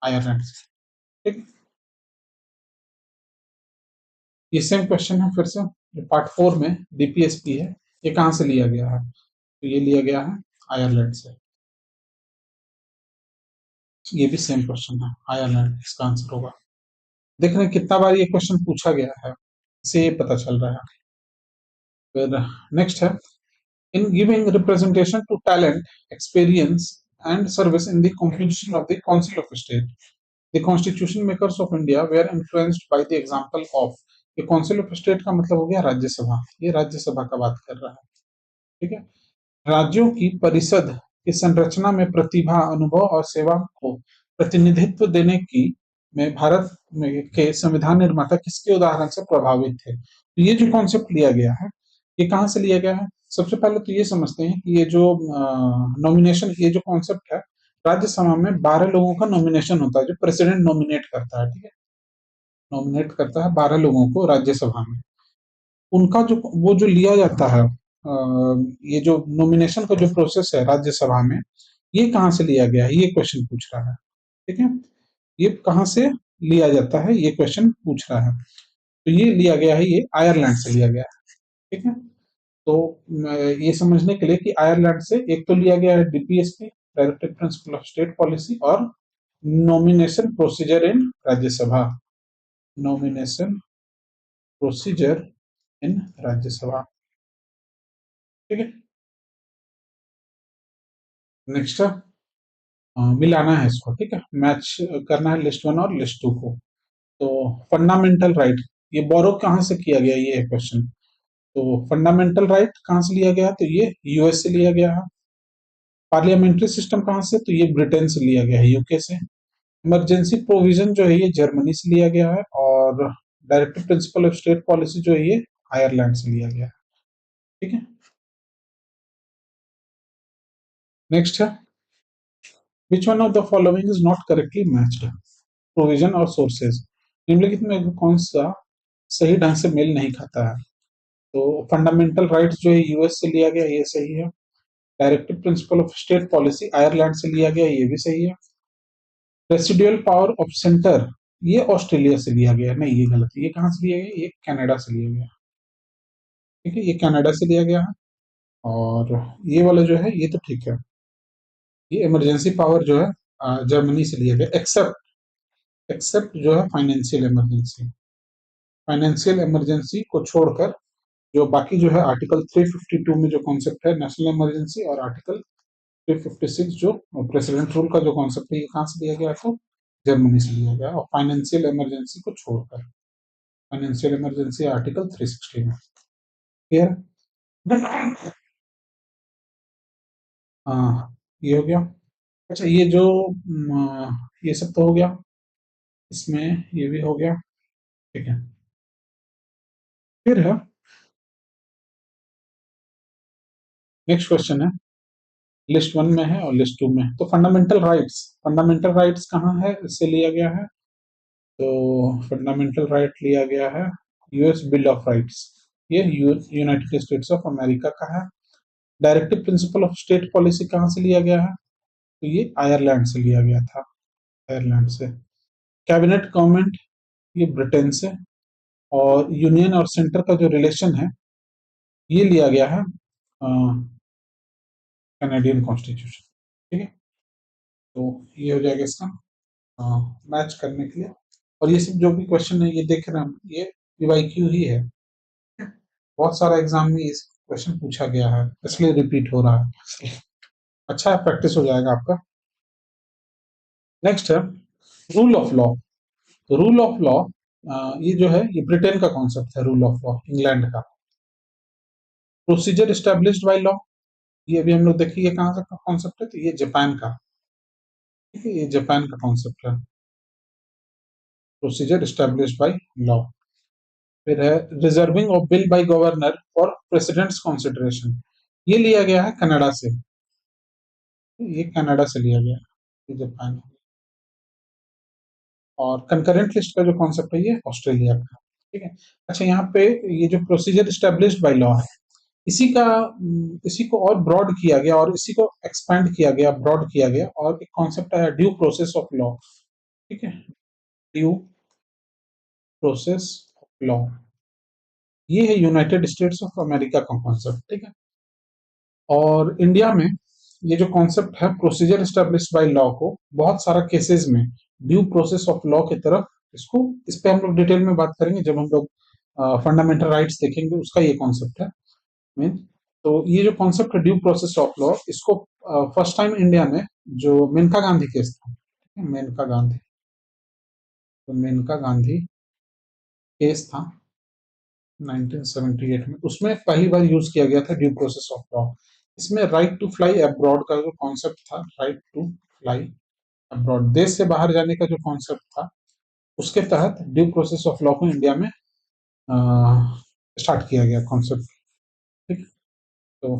आयरलैंड से, ठीक। ये सेम क्वेश्चन है फिर से, पार्ट 4 में डीपीएसपी है, ये कहां से लिया गया है? तो ये लिया गया है आयरलैंड से, ये भी सेम क्वेश्चन है, आयरलैंड इसका आंसर होगा। देख रहे हैं कितना बार ये क्वेश्चन पूछा गया है, इसे ये पता चल रहा है। फिर नेक्स्ट है in giving representation to talent, experience and service in the composition of the council of state, the constitution makers of India were influenced by the example of. ये काउंसिल ऑफ स्टेट का मतलब हो गया राज्यसभा, ये राज्यसभा का बात कर रहा है, ठीक है। राज्यों की परिषद की संरचना में प्रतिभा, अनुभव और सेवा को प्रतिनिधित्व देने की में भारत में के संविधान निर्माता किसके उदाहरण से प्रभावित थे? तो ये जो कॉन्सेप्ट लिया गया है, ये कहाँ से लिया गया है? सबसे पहले तो ये समझते हैं कि ये जो नॉमिनेशन, ये जो कॉन्सेप्ट है, राज्यसभा में 12 लोगों का नॉमिनेशन होता है, जो प्रेसिडेंट नॉमिनेट करता है, ठीक है? नॉमिनेट करता है 12 लोगों को राज्यसभा में। उनका जो वो जो लिया जाता है, ये जो नॉमिनेशन का जो प्रोसेस है राज्यसभा में, ये कहाँ से लिया गया है, ये क्वेश्चन पूछ रहा है, ठीक है? ये कहाँ से लिया जाता है, ये क्वेश्चन पूछ रहा है। तो ये लिया गया है, ये आयरलैंड से लिया गया है, ठीक है? तो ये समझने के लिए कि आयरलैंड से एक तो लिया गया है DPSP, directive principle of state policy, और nomination procedure in Rajya Sabha, nomination procedure in Rajya Sabha, ठीक है? नेक्स्ट मिलाना है इसको, ठीक है? मैच करना है लिस्ट वन और लिस्ट टू को। तो फंडामेंटल राइट, ये बोरो कहाँ से किया गया, ये है क्वेश्चन। तो फंडामेंटल राइट कहाँ से लिया गया? तो ये यूएस से लिया गया है। पार्लियामेंट्री सिस्टम कहाँ से? तो ये ब्रिटेन से लिया गया है, यूके से। इमरजेंसी प्रोविजन जो है ये जर्मनी से लिया गया है, और directive principle of state policy जो है ये आयरलैंड से लिया गया है, ठीक है? नेक्स्ट है, which one of the following is not correctly matched? Provision और सोर्सेज, निम्नलिखित में कौन सा सही ढंग से मेल नहीं खाता है? तो फंडामेंटल राइट्स जो है यूएस से लिया गया, ये सही है। Directive principle of state policy Ireland से लिया गया, ये भी सही है। रेसिडुअल पावर ऑफ सेंटर, ये ऑस्ट्रेलिया से लिया गया, नहीं ये गलत है। ये कहाँ से लिया गया? ये कनाडा से लिया गया, ठीक है? ये कनाडा से लिया गया है। और ये वाला जो है ये तो ठीक है। ये इमरजेंसी पावर जो है जर्मनी से लिया गया, एक्सेप्ट, एक्सेप्ट जो है फाइनेंशियल इमरजेंसी, फाइनेंशियल इमरजेंसी को छोड़कर जो बाकी जो है आर्टिकल 352 में जो कॉन्सेप्ट है नेशनल इमरजेंसी, और आर्टिकल 356 जो प्रेसिडेंट रूल का जो कॉन्सेप्ट है, ये कहाँ से लिया गया? तो जर्मनी से लिया गया, और फाइनेंशियल इमरजेंसी को छोड़कर, फाइनेंशियल इमरजेंसी आर्टिकल 360 में, क्लियर? हाँ, ये हो गया। अच्छा, ये जो ये सब तो हो गया, इसमें ये भी हो गया, ठीक है? फिर है नेक्स्ट क्वेश्चन है, लिस्ट वन में है और लिस्ट टू में है। तो फंडामेंटल राइट्स, फंडामेंटल राइट्स कहाँ है, इससे लिया गया है? तो फंडामेंटल राइट लिया गया है यूएस बिल ऑफ राइट्स, ये यूनाइटेड स्टेट्स ऑफ अमेरिका का है। Directive principle of state policy कहाँ से लिया गया है? तो ये आयरलैंड से लिया गया था, आयरलैंड से। कैबिनेट गवर्नमेंट, ये ब्रिटेन से। और यूनियन और सेंटर का जो रिलेशन है, ये लिया गया है कैनेडियन कॉन्स्टिट्यूशन, ठीक है? तो ये हो जाएगा इसका मैच करने के लिए। और ये सब जो भी क्वेश्चन है ये देख रहे हैं हम, ये पीवाईक्यू ही है। बहुत सारा एग्जाम में इस क्वेश्चन पूछा गया है, इसलिए रिपीट हो रहा है। अच्छा है, प्रैक्टिस हो जाएगा आपका। नेक्स्ट है रूल ऑफ लॉ। तो रूल ऑफ लॉ, ये जो है ये ब्रिटेन का कॉन्सेप्ट है, रूल ऑफ लॉ इंग्लैंड का। प्रोसीजर एस्टेब्लिश्ड बाय लॉ, ये अभी हम लोग देखिए ये कहाँ का कॉन्सेप्ट है, तो ये जापान का, ठीक है? ये जापान का कॉन्सेप्ट है, प्रोसीजर एस्टेब्लिश्ड बाय लॉ। फिर है reserving of bill by governor for president's consideration, ये लिया गया है कनाडा से, ये कनाडा से लिया गया है, ये जापान। और कंकरेंट लिस्ट का जो कॉन्सेप्ट है ये ऑस्ट्रेलिया का, ठीक है? अच्छा, यहाँ पे ये जो प्रोसीजर एस्टेब्लिश्ड बाय लॉ है, इसी का इसी को और ब्रॉड किया गया, और इसी को एक्सपैंड किया गया, ब्रॉड किया गया, और एक कॉन्सेप्ट है ड्यू प्रोसेस ऑफ लॉ, ठीक है? ड्यू प्रोसेस ऑफ लॉ, ये है यूनाइटेड स्टेट्स ऑफ अमेरिका का कॉन्सेप्ट, ठीक है? और इंडिया में ये जो कॉन्सेप्ट है प्रोसीजर एस्टेब्लिश्ड बाय लॉ को बहुत सारा केसेस में ड्यू प्रोसेस ऑफ लॉ की तरफ, इसको इस पे हम लोग डिटेल में बात करेंगे जब हम लोग फंडामेंटल राइट्स देखेंगे, उसका ये कॉन्सेप्ट है मेन। तो ये जो कॉन्सेप्ट है ड्यू प्रोसेस ऑफ लॉ, इसको फर्स्ट टाइम इंडिया में जो मेनका गांधी केस था, मेनका गांधी, तो मेनका गांधी केस था 1978 में, उसमें पहली बार यूज किया गया था ड्यू प्रोसेस ऑफ लॉ। इसमें राइट टू फ्लाई अब्रॉड का जो कॉन्सेप्ट था, राइट टू फ्लाई अब्रॉड, देश से बाहर जाने का जो कॉन्सेप्ट था, उसके तहत ड्यू प्रोसेस ऑफ लॉ को इंडिया में स्टार्ट किया गया कॉन्सेप्ट। ठीक, तो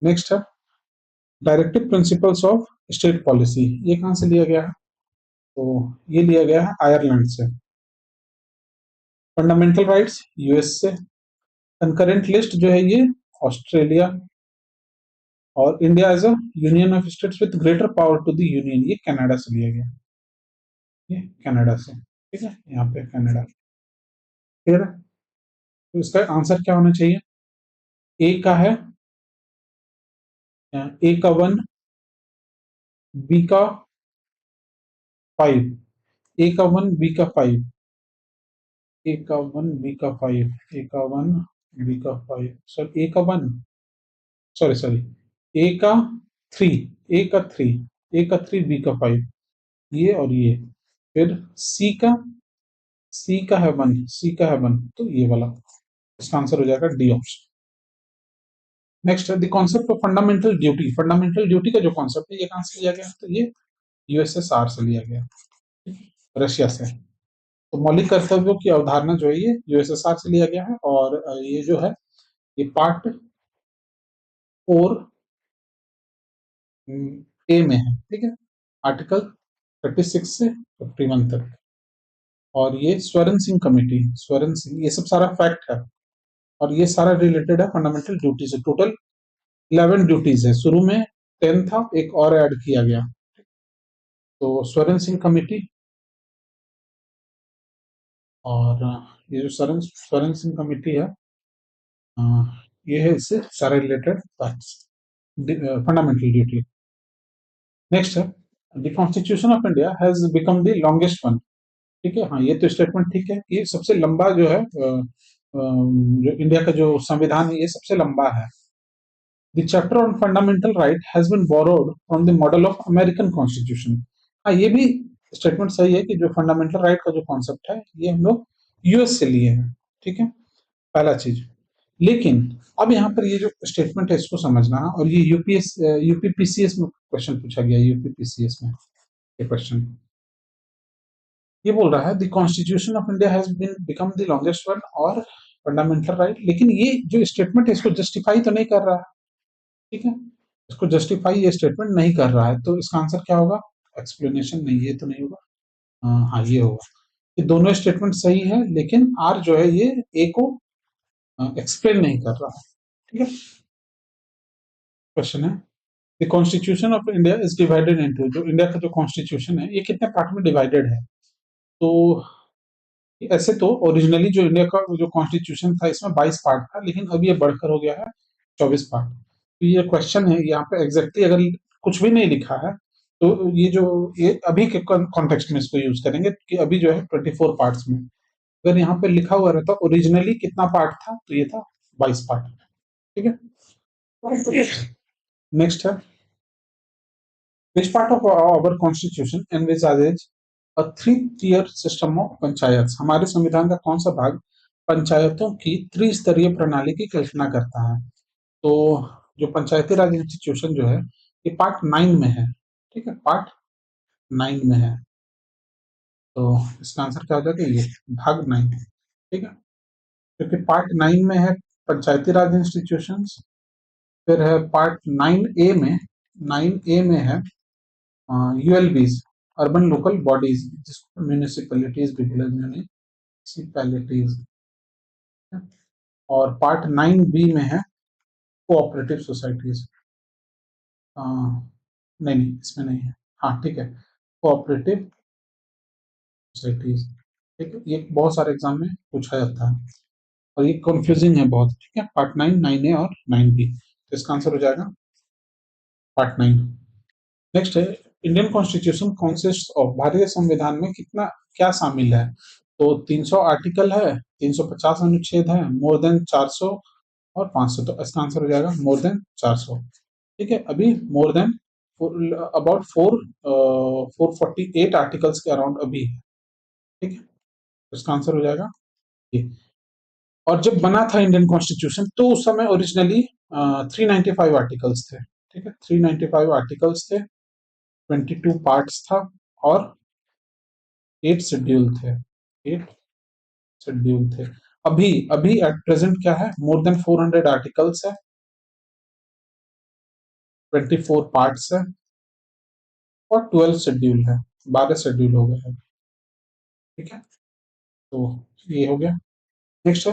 नेक्स्ट है directive principles of state policy. ये कहाँ से लिया गया है? तो ये लिया गया है आयरलैंड से। फंडामेंटल राइट्स यूएस से। कंकरेंट लिस्ट जो है ये ऑस्ट्रेलिया। और India as a union of states with greater power to the union, ये कनाडा से लिया गया। ये कनाडा से, ठीक है, यहाँ पे कनाडा। फिर तो इसका आंसर क्या होना चाहिए? ए का है ए का 1, बी का 5, ए का 1 बी का 5, ए का 1 बी का 5, ए का 1 बी का 5, सॉरी ए का 1, सॉरी सॉरी, ए का 3, ए का 3, ए का 3 बी का 5, ये और ये। फिर सी का है 1, सी का है 1, तो ये वाला इसका आंसर हो जाएगा डी ऑप्शन। नेक्स्ट है the concept of fundamental duty. Fundamental duty का जो कॉन्सेप्ट है ये कहां से लिया गया? तो ये यूएसएसआर से लिया गया, रशिया से। तो मौलिक कर्तव्यों की अवधारणा जो है ये यूएसएसआर से लिया गया है। और ये जो है ये पार्ट 4 ए में है, ठीक है, आर्टिकल 36 से 51 तक। और ये स्वरण सिंह कमेटी, स्वरण सिंह, ये सब सारा फैक्ट है। और ये सारा रिलेटेड है फंडामेंटल ड्यूटी से। टोटल 11 ड्यूटीज है, शुरू में 10 था, एक और ऐड किया गया। तो स्वरण सिंह कमेटी, और ये जो स्वरण स्वरण सिंह कमेटी है, अ, ये है इससे सारे रिलेटेड फंडामेंटल ड्यूटी। नेक्स्ट है the constitution of India has become the longest one. ठीक है, हाँ ये तो स्टेटमेंट ठीक है, ये सबसे लंबा जो है जो इंडिया का जो संविधान है ये सबसे लंबा है। The chapter on fundamental right has been borrowed from the model of American constitution. हाँ ये भी स्टेटमेंट सही है कि जो फंडामेंटल राइट का जो कॉन्सेप्ट है ये हम लोग यूएस से लिए हैं। ठीक है, पहला चीज। लेकिन अब यहाँ पर ये जो स्टेटमेंट है इसको समझना, और ये यूपीपीसीएस में क्वेश्चन पूछा गया, यूपीपीसीएस में ये क्वेश्चन ये बोल रहा है the constitution of India has been become the longest one और फंडामेंटल राइट, लेकिन ये जो स्टेटमेंट है इसको जस्टिफाई तो नहीं कर रहा है। ठीक है, इसको जस्टिफाई ये स्टेटमेंट नहीं कर रहा है, तो इसका आंसर क्या होगा? एक्सप्लेनेशन नहीं, ये तो नहीं होगा। हाँ ये होगा। ये दोनों स्टेटमेंट सही है, लेकिन आर जो है ये ए को एक्सप्लेन नहीं कर रहा है। ठीक है, क्वेश्चन है the constitution of India is divided into, जो इंडिया का जो कॉन्स्टिट्यूशन है ये कितने पार्ट में डिवाइडेड है? तो ऐसे तो ओरिजिनली जो इंडिया का जो कॉन्स्टिट्यूशन था इसमें 22 पार्ट था, लेकिन अब ये बढ़कर हो गया है 24 पार्ट। तो ये क्वेश्चन है यहाँ पे एग्जैक्टली अगर कुछ भी नहीं लिखा है तो ये जो ये अभी के कॉन्टेक्स्ट में इसको यूज करेंगे कि अभी जो है 24 पार्ट्स में। अगर यहाँ पे लिखा हुआ रहता ओरिजिनली कितना पार्ट था तो ये था 22 पार्ट। ठीक है, नेक्स्ट है which part of our constitution envisages a three-tier system of panchayat. हमारे संविधान का कौन सा भाग पंचायतों की त्रिस्तरीय प्रणाली की कल्पना करता है? तो जो पंचायती राज इंस्टीट्यूशन जो है ये पार्ट 9 में है। ठीक है, पार्ट 9 में है, तो इसका आंसर क्या हो जाएगा? ये भाग 9। ठीक है, क्योंकि पार्ट 9 में है पंचायती राज इंस्टीट्यूशंस, फिर है पार्ट 9 ए में, 9 ए में है यूएलबीज, अर्बन लोकल बॉडीज, जिसको म्यूनिसिपैलिटीज भी बोले, म्यूनिसिपैलिटीज। और पार्ट 9 बी में है कोऑपरेटिव सोसाइटीज। नहीं नहीं इसमें नहीं है, हाँ ठीक है, कोऑपरेटिव सोसाइटीज। ठीक है, ये बहुत सारे एग्जाम में पूछा जाता है और ये कंफ्यूजिंग है बहुत। ठीक है, पार्ट 9, 9 ए और 9 बी, तो इसका आंसर हो जाएगा पार्ट 9। नेक्स्ट है इंडियन कॉन्स्टिट्यूशन कॉन्सिस्ट ऑफ, भारतीय संविधान में कितना क्या शामिल है? तो 300 आर्टिकल है, 350 अनुच्छेद है, मोर देन 400 और 500, तो इसका आंसर हो जाएगा मोर देन 400। ठीक है, अभी मोर देन अबाउट 448 आर्टिकल्स के अराउंड अभी है। ठीक है, तो इसका आंसर हो जाएगा ये। और जब बना था इंडियन कॉन्स्टिट्यूशन तो उस समय ओरिजिनली 395 आर्टिकल्स थे। ठीक है, 395 आर्टिकल्स थे, 22 पार्ट्स था, और 8 शेड्यूल थे, 8 शेड्यूल थे। अभी अभी एट प्रेजेंट क्या है, मोर देन 400 आर्टिकल्स है, 24 पार्ट्स है और 12 शेड्यूल है, 12 शेड्यूल हो गए हैं। ठीक है, तो ये हो गया। नेक्स्ट है,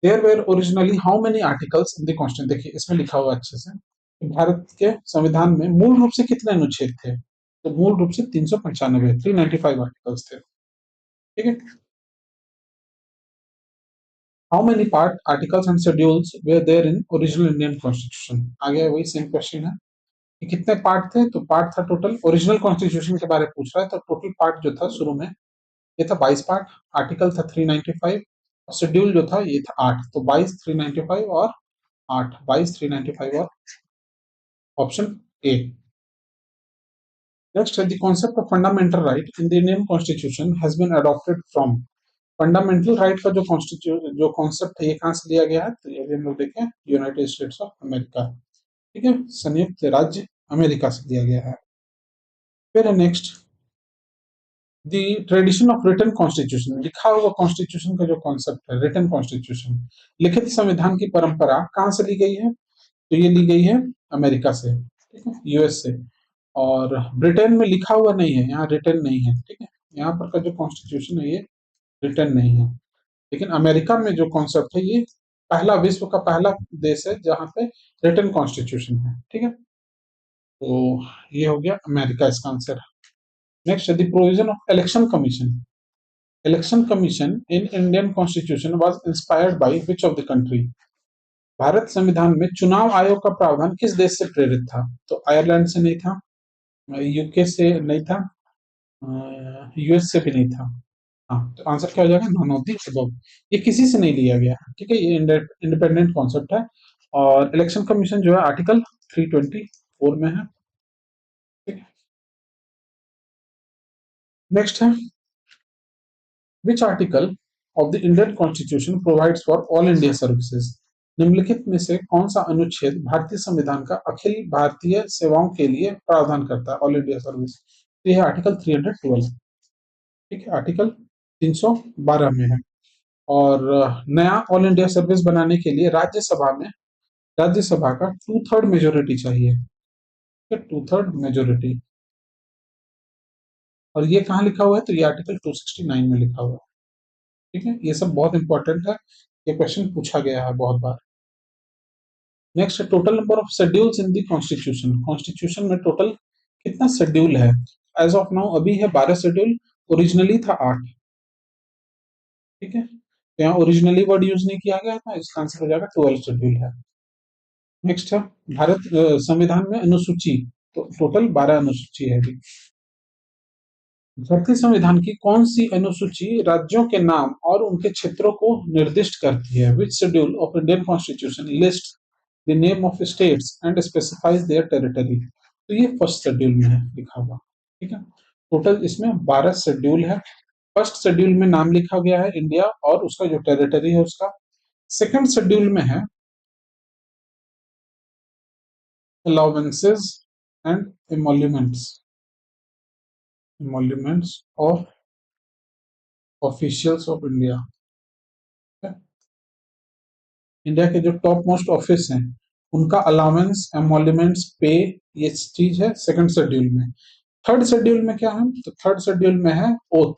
there were originally how many articles in the constitution. देखिए इसमें लिखा हुआ अच्छे से कि भारत के संविधान में मूल रूप से कितने अनुच्छेद थे, तो मूल रूप से 395, 395 आर्टिकल्स थे। ठीक है, how many part articles and schedules were there in original Indian constitution. आगे वही सेम क्वेश्चन है कि कितने पार्ट थे, तो पार्ट था टोटल, ओरिजिनल कॉन्स्टिट्यूशन के बारे में पूछ रहा है, तो टोटल पार्ट जो था शुरू में ये था 22 पार्ट, आर्टिकल था 395 और शेड्यूल जो था ये था 8, तो 22 395 और 8, 22 395 और ऑप्शन ए। नेक्स्ट है, the concept of fundamental right in the Indian constitution has been adopted from. Fundamental right का जो कॉन्स्टिट्यूशन जो कॉन्सेप्ट है ये कहां से लिया गया है, तो ये भी हम लोग देखें यूनाइटेड स्टेट्स ऑफ अमेरिका। ठीक है, संयुक्त राज्य अमेरिका से लिया गया है। फिर है next, the tradition of written constitution. लिखा हुआ कॉन्स्टिट्यूशन का जो कॉन्सेप्ट है रिटन कॉन्स्टिट्यूशन, लिखित संविधान की परंपरा कहां से ली गई है, तो ये ली गई है अमेरिका से, ठीक है, यूएस से। और ब्रिटेन में लिखा हुआ नहीं है, यहाँ रिटन नहीं है। ठीक है, यहाँ पर का जो कॉन्स्टिट्यूशन है ये रिटन नहीं है, लेकिन अमेरिका में जो कॉन्सेप्ट है ये पहला, विश्व का पहला देश है जहां पे रिटन कॉन्स्टिट्यूशन है। ठीक है, तो ये हो गया अमेरिका इसका answer. Next, the provision of election commission. Election commission in Indian constitution was inspired by which of the country. Bharat संविधान में चुनाव आयोग का प्रावधान किस देश से प्रेरित था, तो आयरलैंड से नहीं था, यूके से नहीं था, यूएस से भी नहीं था। हाँ, तो आंसर क्या हो जाएगा, नॉन ऑफ दी अबव। ये किसी से नहीं लिया गया है। ठीक है, ये इंडिपेंडेंट कॉन्सेप्ट है। और इलेक्शन कमीशन जो है आर्टिकल 324 में है। ठीक है, नेक्स्ट है, विच article of the Indian constitution provides for all India services. निम्नलिखित में से कौन सा अनुच्छेद भारतीय संविधान का अखिल भारतीय सेवाओं के लिए प्रावधान करता है, ऑल इंडिया सर्विस। तो यह आर्टिकल 312। ठीक है, आर्टिकल 312 में है। और नया ऑल इंडिया सर्विस बनाने के लिए राज्यसभा में, राज्यसभा का 2/3 मेजोरिटी चाहिए। Two third majority. और ये कहाँ लिखा हुआ है, तो ये आर्टिकल 269 में लिखा हुआ है। ठीक है, ये सब बहुत इंपॉर्टेंट है, ये क्वेश्चन पूछा गया है बहुत बार। Next, total number of schedules in the constitution. Constitution में टोटल कितना शेड्यूल है, एज ऑफ नाउ अभी है 12 शेड्यूल, ओरिजिनली था 8। ठीक है, तो यहाँ ओरिजिनली वर्ड यूज नहीं किया गया था, इसका आंसर हो जाएगा 12 शेड्यूल है। नेक्स्ट है, भारत संविधान में अनुसूची, तो टोटल 12 अनुसूची है अभी। भारतीय संविधान की कौन सी अनुसूची राज्यों के नाम और उनके क्षेत्रों को निर्दिष्ट करती है, which schedule of Indian constitution list the name of states and specifies their territory. तो ये फर्स्ट शेड्यूल में है लिखा हुआ। ठीक है, टोटल इसमें 12 शेड्यूल है। फर्स्ट शेड्यूल में नाम लिखा गया है इंडिया और उसका जो टेरिटरी है उसका। सेकंड शेड्यूल में है allowances and emoluments, emoluments of officials of India. India के जो टॉप मोस्ट ऑफिस हैं उनका अलाउंस, एमोल्यूमेंट्स, पे, ये चीज है सेकंड शेड्यूल में। थर्ड शेड्यूल में क्या है, तो थर्ड शेड्यूल में है ओथ,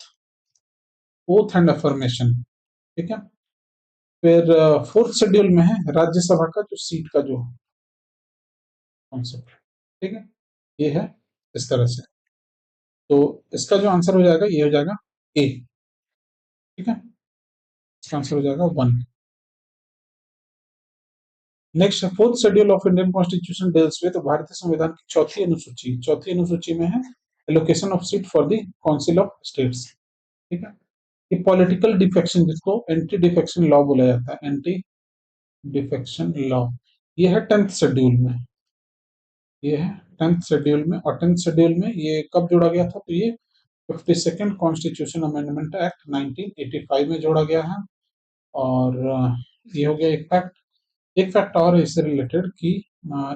ओथ एंड अफर्मेशन। ठीक है, फिर फोर्थ शेड्यूल में है राज्यसभा का जो सीट का जो कॉन्सेप्ट। ठीक है, ये है इस तरह से। तो इसका जो आंसर हो जाएगा ये हो जाएगा ए। ठीक है, इसका आंसर हो जाएगा 1। Next, fourth schedule of Indian constitution deals with, भारतीय संविधान की चौथी अनुसूची, चौथी अनुसूची में है allocation of seat for the council of states. ठीक है, ये पॉलिटिकल डिफेक्शन, जिसको एंटी डिफेक्शन लॉ बोला जाता है, एंटी डिफेक्शन लॉ, ये है 10th शेड्यूल में, ये है 10th शेड्यूल में। और 10th शेड्यूल में ये कब जोड़ा गया था, तो ये 52nd कॉन्स्टिट्यूशन अमेंडमेंट एक्ट 1985 में जोड़ा गया है। और ये हो गया एक फैक्ट। एक फैक्ट और है इससे रिलेटेड कि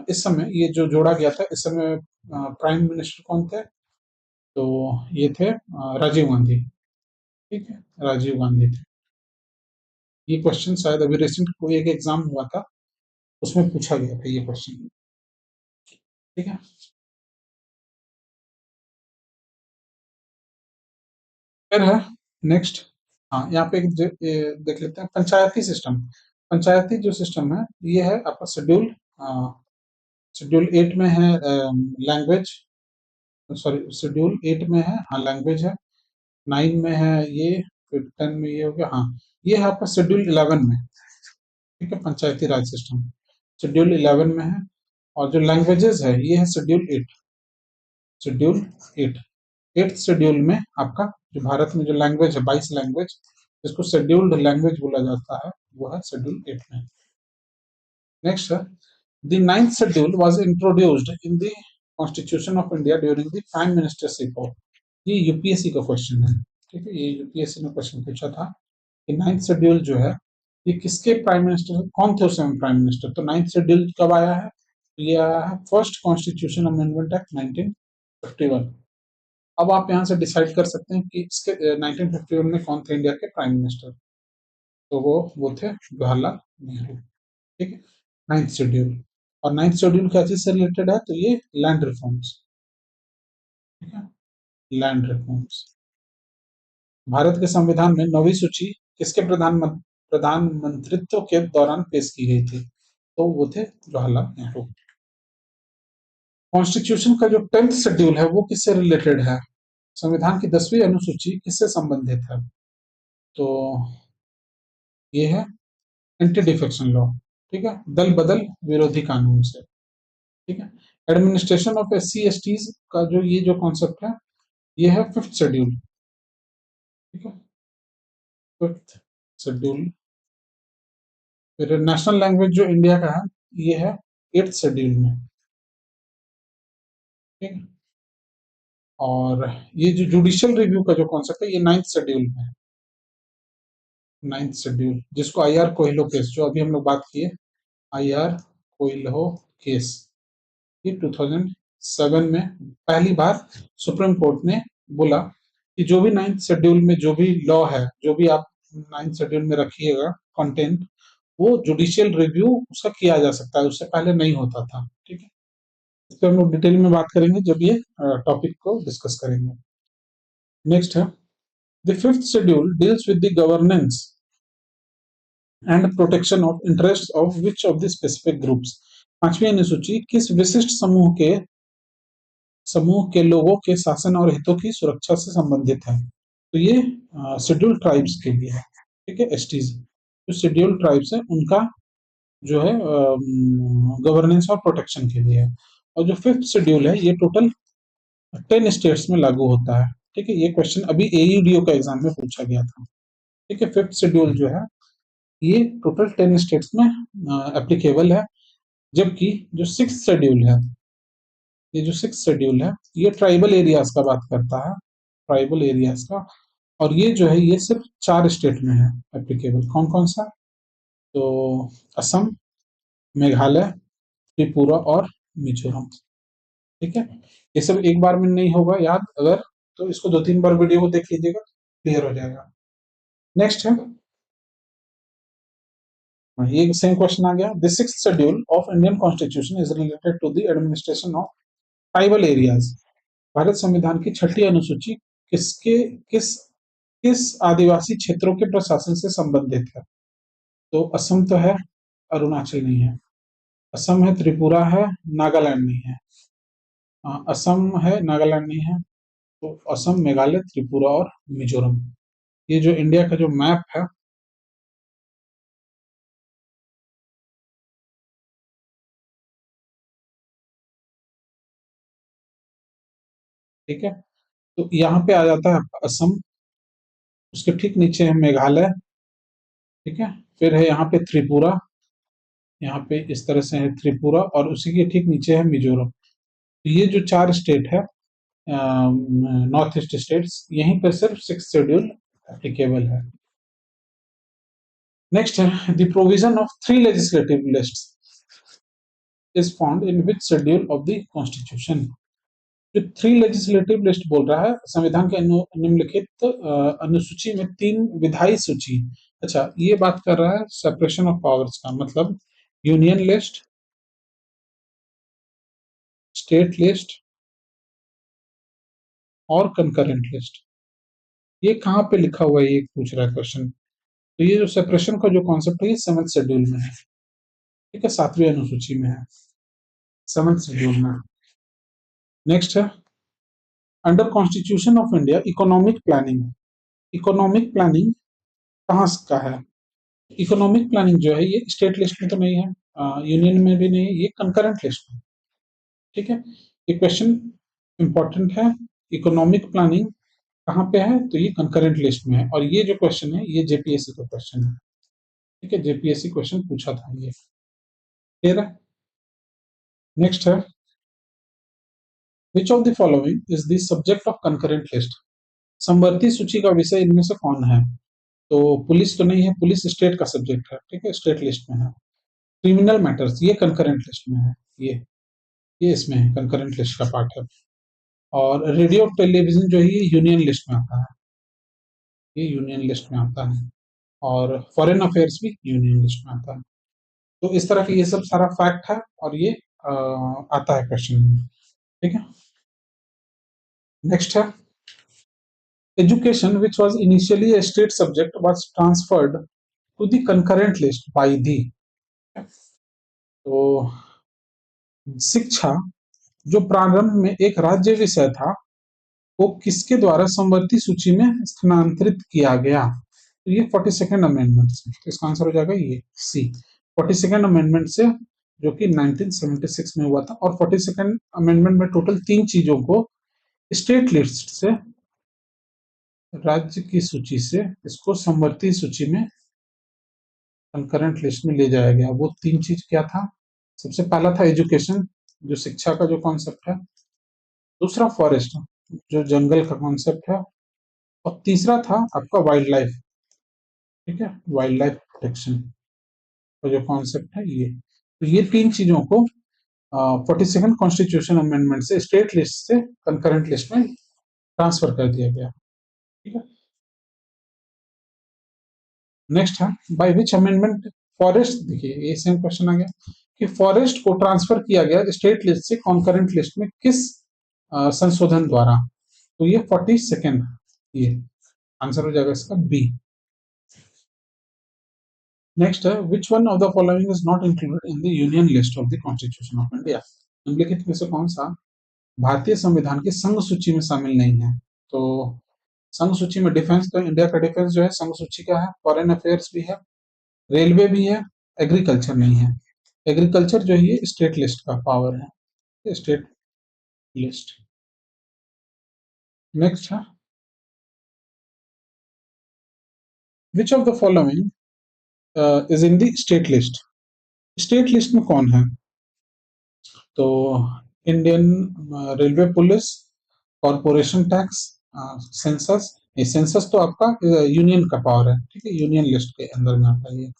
इस समय ये जो जोड़ा गया था, इस समय प्राइम मिनिस्टर कौन थे, तो ये थे राजीव गांधी। ठीक है, राजीव गांधी थे। ये क्वेश्चन शायद अभी रिसेंट कोई एक एग्जाम हुआ था, उसमें पूछा गया था ये क्वेश्चन। ठीक है, फिर है नेक्स्ट। हाँ, यहाँ पे ये देख लेते हैं पंचायती सिस्टम। पंचायती जो सिस्टम है ये है आपका शेड्यूल, शेड्यूल 8 में है लैंग्वेज, सॉरी शेड्यूल 8 में है, हाँ लैंग्वेज है। 9 में है ये, फिर 10 में ये हो गया, हाँ ये है आपका शेड्यूल 11 में। ठीक है, पंचायती राज सिस्टम शेड्यूल 11 में है। और जो लैंग्वेजेस है ये है शेड्यूल 8। शेड्यूल 8, 8th शेड्यूल में आपका जो भारत में जो लैंग्वेज है 22 लैंग्वेज, जिसको शेड्यूल्ड लैंग्वेज बोला जाता है, वो है शेड्यूल 8 में। नेक्स्ट है the 9th schedule was introduced in the constitution of India during the prime ministership of. ये यूपीएससी का क्वेश्चन है। ठीक है, ये यूपीएससी ने क्वेश्चन पूछा था कि 9th शेड्यूल जो है ये किसके प्राइम मिनिस्टर, कौन थे उस समय प्राइम मिनिस्टर। तो 9th शेड्यूल कब आया है, ये आया है फर्स्ट कॉन्स्टिट्यूशन अमेंडमेंट एक्ट 1951। अब आप यहाँ से डिसाइड कर सकते हैं कि इसके 1951 में कौन थे इंडिया के प्राइम मिनिस्टर। तो वो थे जवाहरलाल नेहरू। ठीक है, 9th शेड्यूल। और 9th शेड्यूल क्या चीज से रिलेटेड है, तो ये लैंड रिफॉर्म्स। ठीक है, लैंड रिफॉर्म्स। भारत के संविधान में 9वीं सूची किसके प्रधानमंत्रित्व के दौरान पेश की गई थी, तो वो थे जवाहरलाल नेहरू। कॉन्स्टिट्यूशन का जो 10th शेड्यूल है वो किससे रिलेटेड है, संविधान की 10वीं अनुसूची किससे संबंधित है, तो ये है एंटी डिफेक्शन लॉ। ठीक है, दल बदल विरोधी कानून से। ठीक है, administration of S C S Ts का जो ये जो कॉन्सेप्ट है ये है 5th शेड्यूल। ठीक है, 5th शेड्यूल। फिर नेशनल लैंग्वेज जो इंडिया का है ये है 8th शेड्यूल में। ठीक है, और ये जो जुडिशियल रिव्यू का जो कॉन्सेप्ट है ये 9th शेड्यूल में है। 9th शेड्यूल, जिसको आई आर कोहिलो केस जो अभी हम लोग बात किए, आई आर कोहिलो केस, ये 2007 में पहली बार सुप्रीम कोर्ट ने बोला कि जो भी 9th शेड्यूल में जो भी लॉ है, जो भी आप 9th शेड्यूल में रखिएगा कंटेंट, वो जुडिशियल रिव्यू उसका किया जा सकता है, उससे पहले नहीं होता था। ठीक है, इस पर हम लोग डिटेल में बात करेंगे जब ये टॉपिक को डिस्कस करेंगे। नेक्स्ट है the 5th schedule deals with the governance and protection of interest of which of the specific groups. पांचवी अनुसूची किस विशिष्ट समूह के लोगों के शासन और हितों की सुरक्षा से संबंधित है, तो ये शेड्यूल ट्राइब्स के लिए है। ठीक है, एसटीज जो शेड्यूल ट्राइब्स है उनका जो है गवर्नेंस और प्रोटेक्शन के लिए है। और जो 5th शेड्यूल है ये टोटल 10 स्टेट्स में लागू होता है। ठीक है, ये क्वेश्चन अभी एयूडीओ का एग्जाम में पूछा गया था। ठीक है, 5th शेड्यूल जो है ये टोटल 10 स्टेट्स में एप्लीकेबल है। जबकि जो 6th शेड्यूल है, ये जो 6th शेड्यूल है ये ट्राइबल एरियाज का बात करता है, ट्राइबल एरियाज का। और ये जो है ये सिर्फ 4 स्टेट में है एप्लीकेबल। कौन कौन सा, तो असम, मेघालय, त्रिपुरा और मिजोरम। ठीक है, ये सब एक बार में नहीं होगा याद, अगर तो इसको 2-3 बार वीडियो को देख लीजिएगा, क्लियर हो जाएगा। नेक्स्ट है, ये सेम क्वेश्चन आ गया, the 6th schedule of Indian constitution is related to the administration of tribal areas. भारत संविधान की 6ठी अनुसूची किसके किस किस आदिवासी क्षेत्रों के प्रशासन से संबंधित है, तो असम तो है, अरुणाचल नहीं है। असम है, त्रिपुरा है, नागालैंड नहीं है। असम है, नागालैंड नहीं है। तो असम, मेघालय, त्रिपुरा और मिजोरम। ये जो इंडिया का जो मैप है, ठीक है, तो यहाँ पे आ जाता है असम, उसके ठीक नीचे है मेघालय। ठीक है, फिर है यहाँ पे त्रिपुरा, यहाँ पे इस तरह से है त्रिपुरा, और उसी के ठीक नीचे है मिजोरम। तो ये जो 4 स्टेट है नॉर्थ ईस्ट स्टेट्स, यहीं पर सिर्फ 6th शेड्यूल एप्लीकेबल है। नेक्स्ट है the provision of 3 legislative lists is found in which schedule of the constitution. जो थ्री लेजिस्लेटिव लिस्ट बोल रहा है, संविधान के निम्नलिखित अनुसूची में तीन विधायी सूची। अच्छा, ये बात कर रहा है सेपरेशन ऑफ पावर्स का, मतलब यूनियन लिस्ट, स्टेट लिस्ट और कंकरेंट लिस्ट। ये कहाँ पे लिखा हुआ है, ये पूछ रहा है क्वेश्चन। तो ये जो सेपरेशन का जो कॉन्सेप्ट है, ये 7th शेड्यूल में है, ठीक है, 7वीं अनुसूची में है, 7th शेड्यूल में। नेक्स्ट है, under constitution of India economic planning. Economic planning कहाँ का है? इकोनॉमिक प्लानिंग जो है, ये स्टेट लिस्ट में तो नहीं है, यूनियन में भी नहीं है, ये कंकरेंट लिस्ट में, ठीक है। ये क्वेश्चन इंपॉर्टेंट है। इकोनॉमिक प्लानिंग कहाँ पे है? तो ये कंकरेंट लिस्ट में है, और ये जो क्वेश्चन है, ये जेपीएससी का क्वेश्चन है, ठीक है, जेपीएससी क्वेश्चन पूछा था ये। क्लियर है? नेक्स्ट है, which of the following is the subject of concurrent list. समवर्ती सूची का विषय इनमें से कौन है? तो पुलिस तो नहीं है, पुलिस स्टेट का सब्जेक्ट है, ठीक है, स्टेट लिस्ट में है। क्रिमिनल मैटर्स, ये कंकरेंट लिस्ट में है, ये इसमें है, कंकरेंट लिस्ट का पार्ट है। और रेडियो टेलीविजन जो है, ये यूनियन लिस्ट में आता है, ये यूनियन लिस्ट में आता है। और फॉरेन अफेयर्स भी यूनियन लिस्ट में आता है। तो इस तरह के ये सब सारा फैक्ट है, और ये आता है क्वेश्चन में, ठीक है। नेक्स्ट है, education which was initially a state subject was transferred to the concurrent list by the। तो शिक्षा जो प्रारंभ में एक राज्य विषय था, वो किसके द्वारा समवर्ती सूची में स्थानांतरित किया गया? तो ये 42nd अमेंडमेंट से, तो इसका आंसर हो जाएगा ये सी, 42nd अमेंडमेंट से, जो कि 1976 में हुआ था। और 42nd अमेंडमेंट में टोटल तीन चीजों को स्टेट लिस्ट से, राज्य की सूची से, इसको समवर्ती सूची में, कंकरेंट लिस्ट में ले जाया गया। वो तीन चीज क्या था? सबसे पहला था एजुकेशन, जो शिक्षा का जो कॉन्सेप्ट है। दूसरा फॉरेस्ट, जो जंगल का कॉन्सेप्ट है। और तीसरा था आपका वाइल्ड लाइफ, ठीक है, वाइल्ड लाइफ प्रोटेक्शन का जो कॉन्सेप्ट है ये। तो ये तीन चीजों को 42nd कॉन्स्टिट्यूशन अमेंडमेंट से स्टेट लिस्ट से कंकरेंट लिस्ट में ट्रांसफर कर दिया गया, ठीक है। नेक्स्ट है, बाय विच अमेंडमेंट फॉरेस्ट, देखिए ये सेम क्वेश्चन आ गया कि फॉरेस्ट को ट्रांसफर किया गया स्टेट लिस्ट से कॉन्करेंट लिस्ट में किस संशोधन द्वारा? तो ये 42nd, ये आंसर हो जाएगा इसका बी। नेक्स्ट है, which one of the following is not included in the union list of the constitution of India. निम्नलिखित में से कौन सा भारतीय संविधान की संघ सूची में शामिल नहीं है? तो संघ सूची में डिफेंस, तो इंडिया का डिफेंस जो है संघ सूची का है, फॉरेन अफेयर्स भी है, रेलवे भी है, एग्रीकल्चर नहीं है। एग्रीकल्चर जो है ये स्टेट लिस्ट का पावर है, स्टेट लिस्ट। नेक्स्ट है, which of the following is in the state list. State list में कौन है? तो Indian railway police, corporation tax, census. ये सेंसस तो आपका यूनियन का पावर है, ठीक है, यूनियन लिस्ट के अंदर में आता है ये।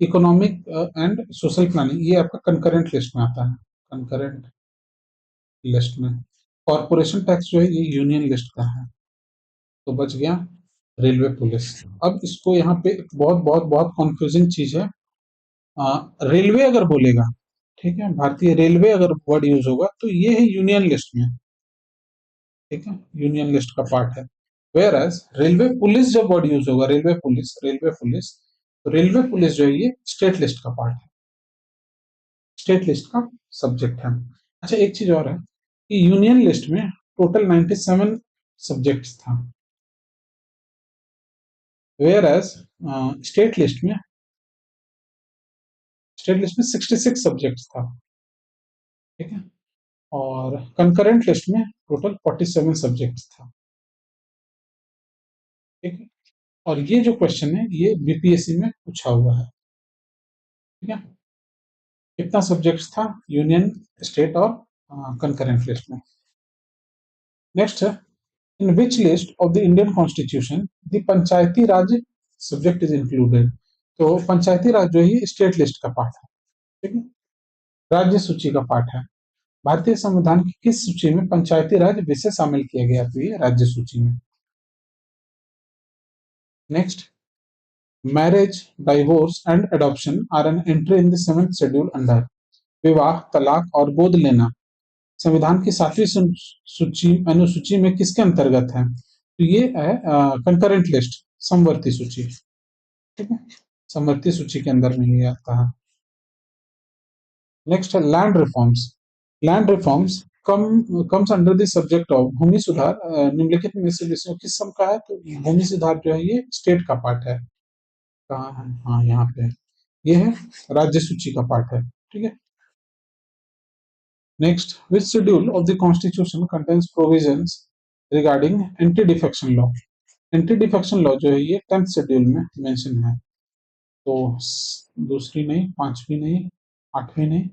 इकोनॉमिक एंड सोशल प्लानिंग, ये आपका कंकरेंट लिस्ट में आता है, कंकरेंट लिस्ट में। कॉरपोरेशन टैक्स जो है ये यूनियन लिस्ट का है। तो बच गया रेलवे पुलिस। अब इसको यहाँ पे एक बहुत बहुत बहुत कंफ्यूजिंग चीज है, रेलवे अगर बोलेगा, ठीक है, भारतीय रेलवे अगर वर्ड यूज होगा, तो ये है यूनियन लिस्ट में, ठीक है, यूनियन लिस्ट का पार्ट है। वेयर एज रेलवे पुलिस जब वर्ड यूज होगा, रेलवे पुलिस, रेलवे पुलिस, तो रेलवे पुलिस जो है ये स्टेट लिस्ट का पार्ट है, स्टेट लिस्ट का सब्जेक्ट है। अच्छा, एक चीज और है कि यूनियन लिस्ट में टोटल 97 सब्जेक्ट्स था, वेयर एज स्टेट लिस्ट में, स्टेट लिस्ट में 66 सब्जेक्ट्स था, ठीक है। और कंकरेंट लिस्ट में टोटल 47 सब्जेक्ट्स था, ठीक है। और ये जो क्वेश्चन है ये बीपीएससी में पूछा हुआ है, ठीक है। कितना सब्जेक्ट्स था यूनियन, स्टेट और कंकरेंट लिस्ट में? नेक्स्ट है, in which list of the Indian constitution the panchayati raj subject is included. तो पंचायती राज जो है स्टेट लिस्ट का पार्ट है, ठीक है, राज्य सूची का पार्ट है। भारतीय संविधान की किस सूची में पंचायती राज विषय शामिल किया गया? तो ये राज्य सूची में। Next, marriage, divorce and adoption are an entry in the seventh schedule under. विवाह, तलाक और गोद लेना संविधान की सातवीं सूची अनुसूची में किसके अंतर्गत है? तो ये है कंकरेंट लिस्ट, समवर्ती सूची। ठीक है, समवर्ती सूची के अंदर में ये आता है। नेक्स्ट है land reforms. Land reforms comes under the subject of भूमि सुधार। निम्नलिखित में से विषयों किस सम का है? तो भूमि सुधार जो है ये स्टेट का पार्ट है। कहाँ है? हाँ, यहाँ पे है। ये है राज्य सूची का पार्ट है। ठीक है। Next, which schedule of the constitution contains provisions regarding anti defection law. Anti defection law जो है ये 10th शेड्यूल में मेंशन है। तो दूसरी नहीं, पांचवी नहीं, आठवीं नहीं,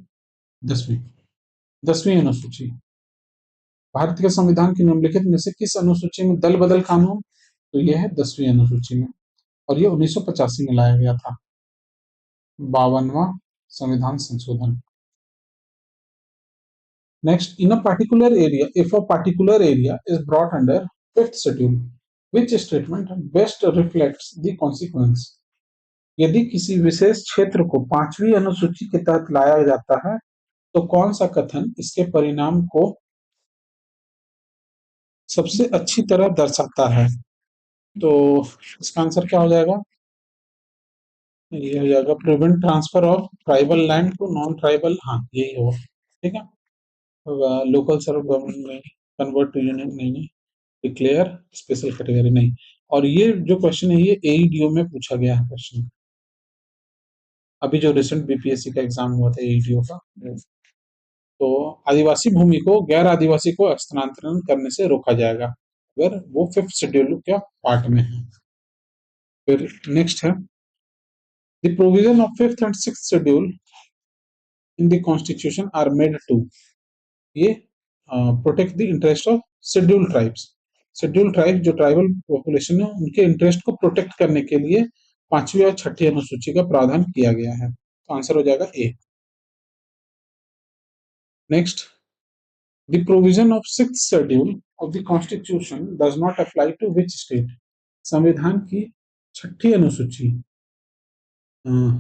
10वीं, 10वीं अनुसूची। भारत के संविधान की निम्नलिखित में से किस अनुसूची में दल बदल कानून? तो यह है 10वीं अनुसूची में, और ये 1985 में लाया गया था, 52वां संविधान संशोधन। Next, in a particular area, if a particular area is brought under fifth schedule, which statement best reflects the consequence? यदि किसी विशेष क्षेत्र को पांचवी अनुसूची के तहत लाया जाता है तो कौन सा कथन इसके परिणाम को सबसे अच्छी तरह दर्शाता है? तो इसका आंसर क्या हो जाएगा? ये हो जाएगा prevent transfer of tribal land to non tribal. हाँ, यही होगा। ठीक है। लोकल सर्व गवर्नमेंट नहीं, कन्वर्ट टू यूनियन नहीं, डिक्लेयर स्पेशल कैटेगरी नहीं। और ये जो क्वेश्चन है ये एईडीओ में पूछा गया है क्वेश्चन, अभी जो रिसेंट बीपीएससी का एग्जाम हुआ था एईडीओ का। तो आदिवासी भूमि को गैर आदिवासी को हस्तांतरण करने से रोका जाएगा अगर वो फिफ्थ शेड्यूल के पार्ट में है। फिर नेक्स्ट है the provision of fifth and sixth schedule in the constitution are made to. ये protect the interest of schedule tribes. Schedule tribe जो ट्राइबल पॉपुलेशन है उनके इंटरेस्ट को प्रोटेक्ट करने के लिए पांचवी और छठी अनुसूची का प्रावधान किया गया है। तो आंसर हो जाएगा A. Next, the provision of sixth schedule of the constitution does not apply to which state. संविधान की छठी अनुसूची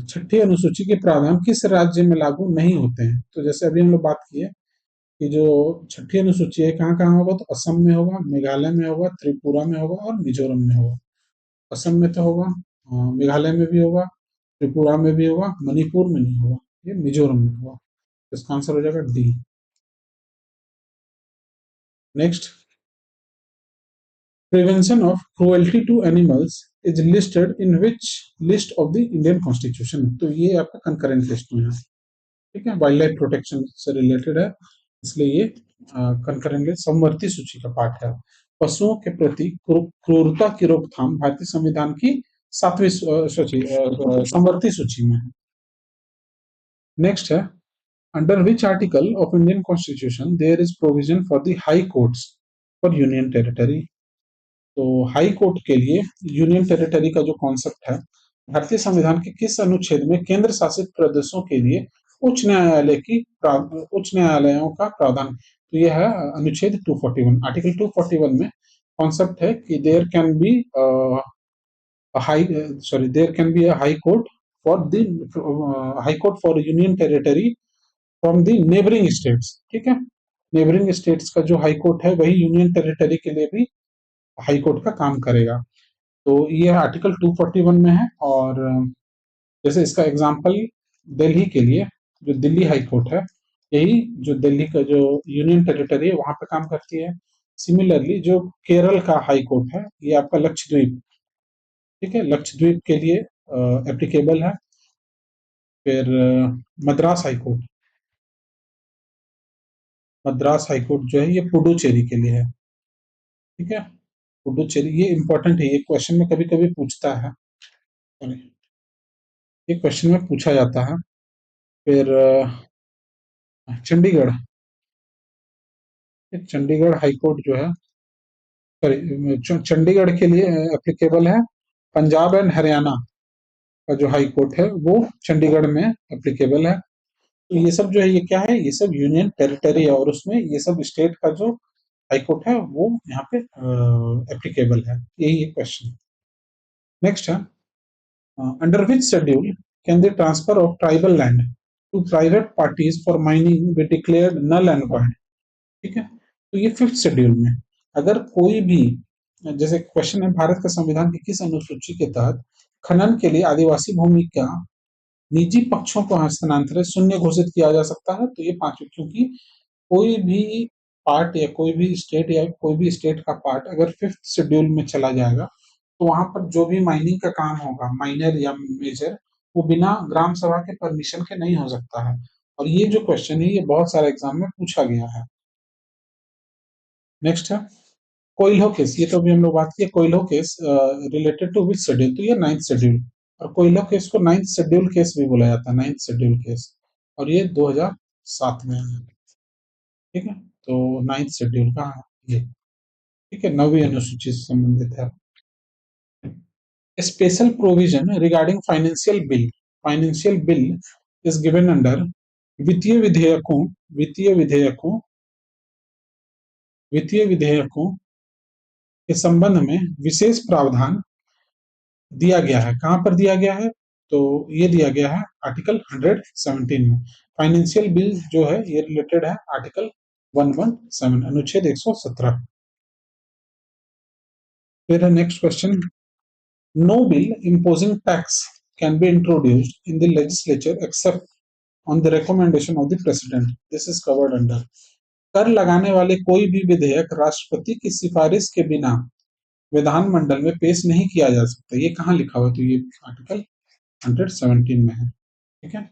छठी अनुसूची के प्रावधान किस राज्य में लागू नहीं होते हैं? तो जैसे अभी हम लोग बात किए कि जो छठी अनुसूची है कहाँ कहाँ होगा, तो असम में होगा, मेघालय में होगा, त्रिपुरा में होगा और मिजोरम में होगा। असम में तो होगा, मेघालय में भी होगा, त्रिपुरा में भी होगा, मणिपुर में नहीं होगा, ये मिजोरम में होगा। इसका आंसर हो जाएगा D. Next, prevention of cruelty to animals is listed in which list of the Indian constitution. तो ये आपका कंकरेंट लिस्ट में है। ठीक है, वाइल्ड लाइफ प्रोटेक्शन से रिलेटेड है, इसलिए ये कंकरेंट लिस्ट समवर्ती सूची का पार्ट है। पशुओं के प्रति क्रूरता की रोकथाम भारतीय संविधान की सातवीं सूची समवर्ती सूची में है। नेक्स्ट है under which article of Indian constitution there is provision for the high courts for union territory. तो हाई कोर्ट के लिए यूनियन टेरिटरी का जो कॉन्सेप्ट है, भारतीय संविधान के किस अनुच्छेद में केंद्र शासित प्रदेशों के लिए उच्च न्यायालयों का प्रावधान? तो यह है अनुच्छेद 241, आर्टिकल 241 में कॉन्सेप्ट है कि there can be high court for the high court for union territory from the neighbouring states. ठीक है, नेबरिंग स्टेट्स का जो हाई कोर्ट है वही यूनियन टेरिटरी के लिए भी हाई कोर्ट का काम करेगा। तो ये आर्टिकल 241 में है। और जैसे इसका एग्जांपल दिल्ली के लिए जो दिल्ली हाई कोर्ट है, यही जो दिल्ली का जो यूनियन टेरिटरी है वहां पे काम करती है। सिमिलरली जो केरल का हाई कोर्ट है ये आपका लक्षद्वीप, ठीक है, लक्षद्वीप के लिए एप्लीकेबल है। फिर Madras high court, Madras high court जो है ये पुडुचेरी के लिए है। ठीक है, पुडुचेरी ये इंपॉर्टेंट है, ये क्वेश्चन में कभी कभी पूछता है, ये क्वेश्चन में पूछा जाता है। फिर चंडीगढ़, चंडीगढ़ हाई कोर्ट जो है, सॉरी, चंडीगढ़ के लिए एप्लीकेबल है। पंजाब एंड हरियाणा का जो हाई कोर्ट है वो चंडीगढ़ में एप्लीकेबल है। तो ये सब जो है ये क्या है, ये सब यूनियन टेरिटरी है और उसमें ये सब स्टेट का जो हाईकोर्ट है वो यहाँ पे एप्लीकेबल है। यही एक क्वेश्चन। नेक्स्ट है, under which schedule can the transfer of tribal land to private parties for mining be declared null and void. ठीक है, तो ये फिफ्थ शेड्यूल में अगर कोई भी, जैसे क्वेश्चन है, भारत का संविधान की किस अनुसूची के तहत खनन के लिए आदिवासी भूमि का निजी पक्षों को हस्तांतरित शून्य घोषित किया जा सकता है? तो ये पांचवी, क्योंकि कोई भी पार्ट या कोई भी स्टेट या कोई भी स्टेट का पार्ट अगर फिफ्थ शेड्यूल में चला जाएगा तो वहां पर जो भी माइनिंग का काम होगा, माइनर या मेजर, वो बिना ग्राम सभा के परमिशन के नहीं हो सकता है। और ये जो क्वेश्चन है ये बहुत सारे एग्जाम में पूछा गया है। नेक्स्ट है कोयलो केस, ये तो अभी हम लोग बात किए। Coelho case related to which schedule? तो ये नाइन्थ शेड्यूल। और कोयलो केस को नाइन्थ शेड्यूल केस भी बोला जाता है, नाइन्थ शेड्यूल केस। और ये 2007 में है। ठीक है, तो नाइन्थ शेड्यूल का है ये। ठीक है, 9वीं अनुसूची से संबंधित है। Special provision regarding financial bill is given under वित्तीय विधेयकों वित्तीय विधेयकों वित्तीय विधेयकों के संबंध में विशेष प्रावधान दिया गया है। कहां पर दिया गया है? तो ये दिया गया है आर्टिकल 117 में। फाइनेंशियल बिल जो है ये रिलेटेड है आर्टिकल 117, अनुच्छेद 117। फिर next question, no bill imposing tax can be introduced in the legislature except on the recommendation of the president. This is covered under। कर लगाने वाले कोई भी विधेयक राष्ट्रपति की सिफारिश के बिना विधानमंडल में पेश नहीं किया जा सकता। ये कहाँ लिखा हुआ? तो ये आर्टिकल 117 में है। ठीक है,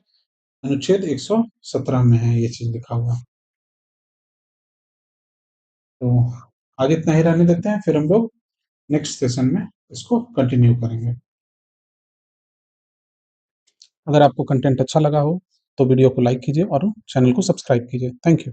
अनुच्छेद 117 में है ये चीज लिखा हुआ। तो आगे इतना ही रहने देते हैं, फिर हम लोग नेक्स्ट सेशन में इसको कंटिन्यू करेंगे। अगर आपको कंटेंट अच्छा लगा हो तो वीडियो को लाइक कीजिए और चैनल को सब्सक्राइब कीजिए। Thank you.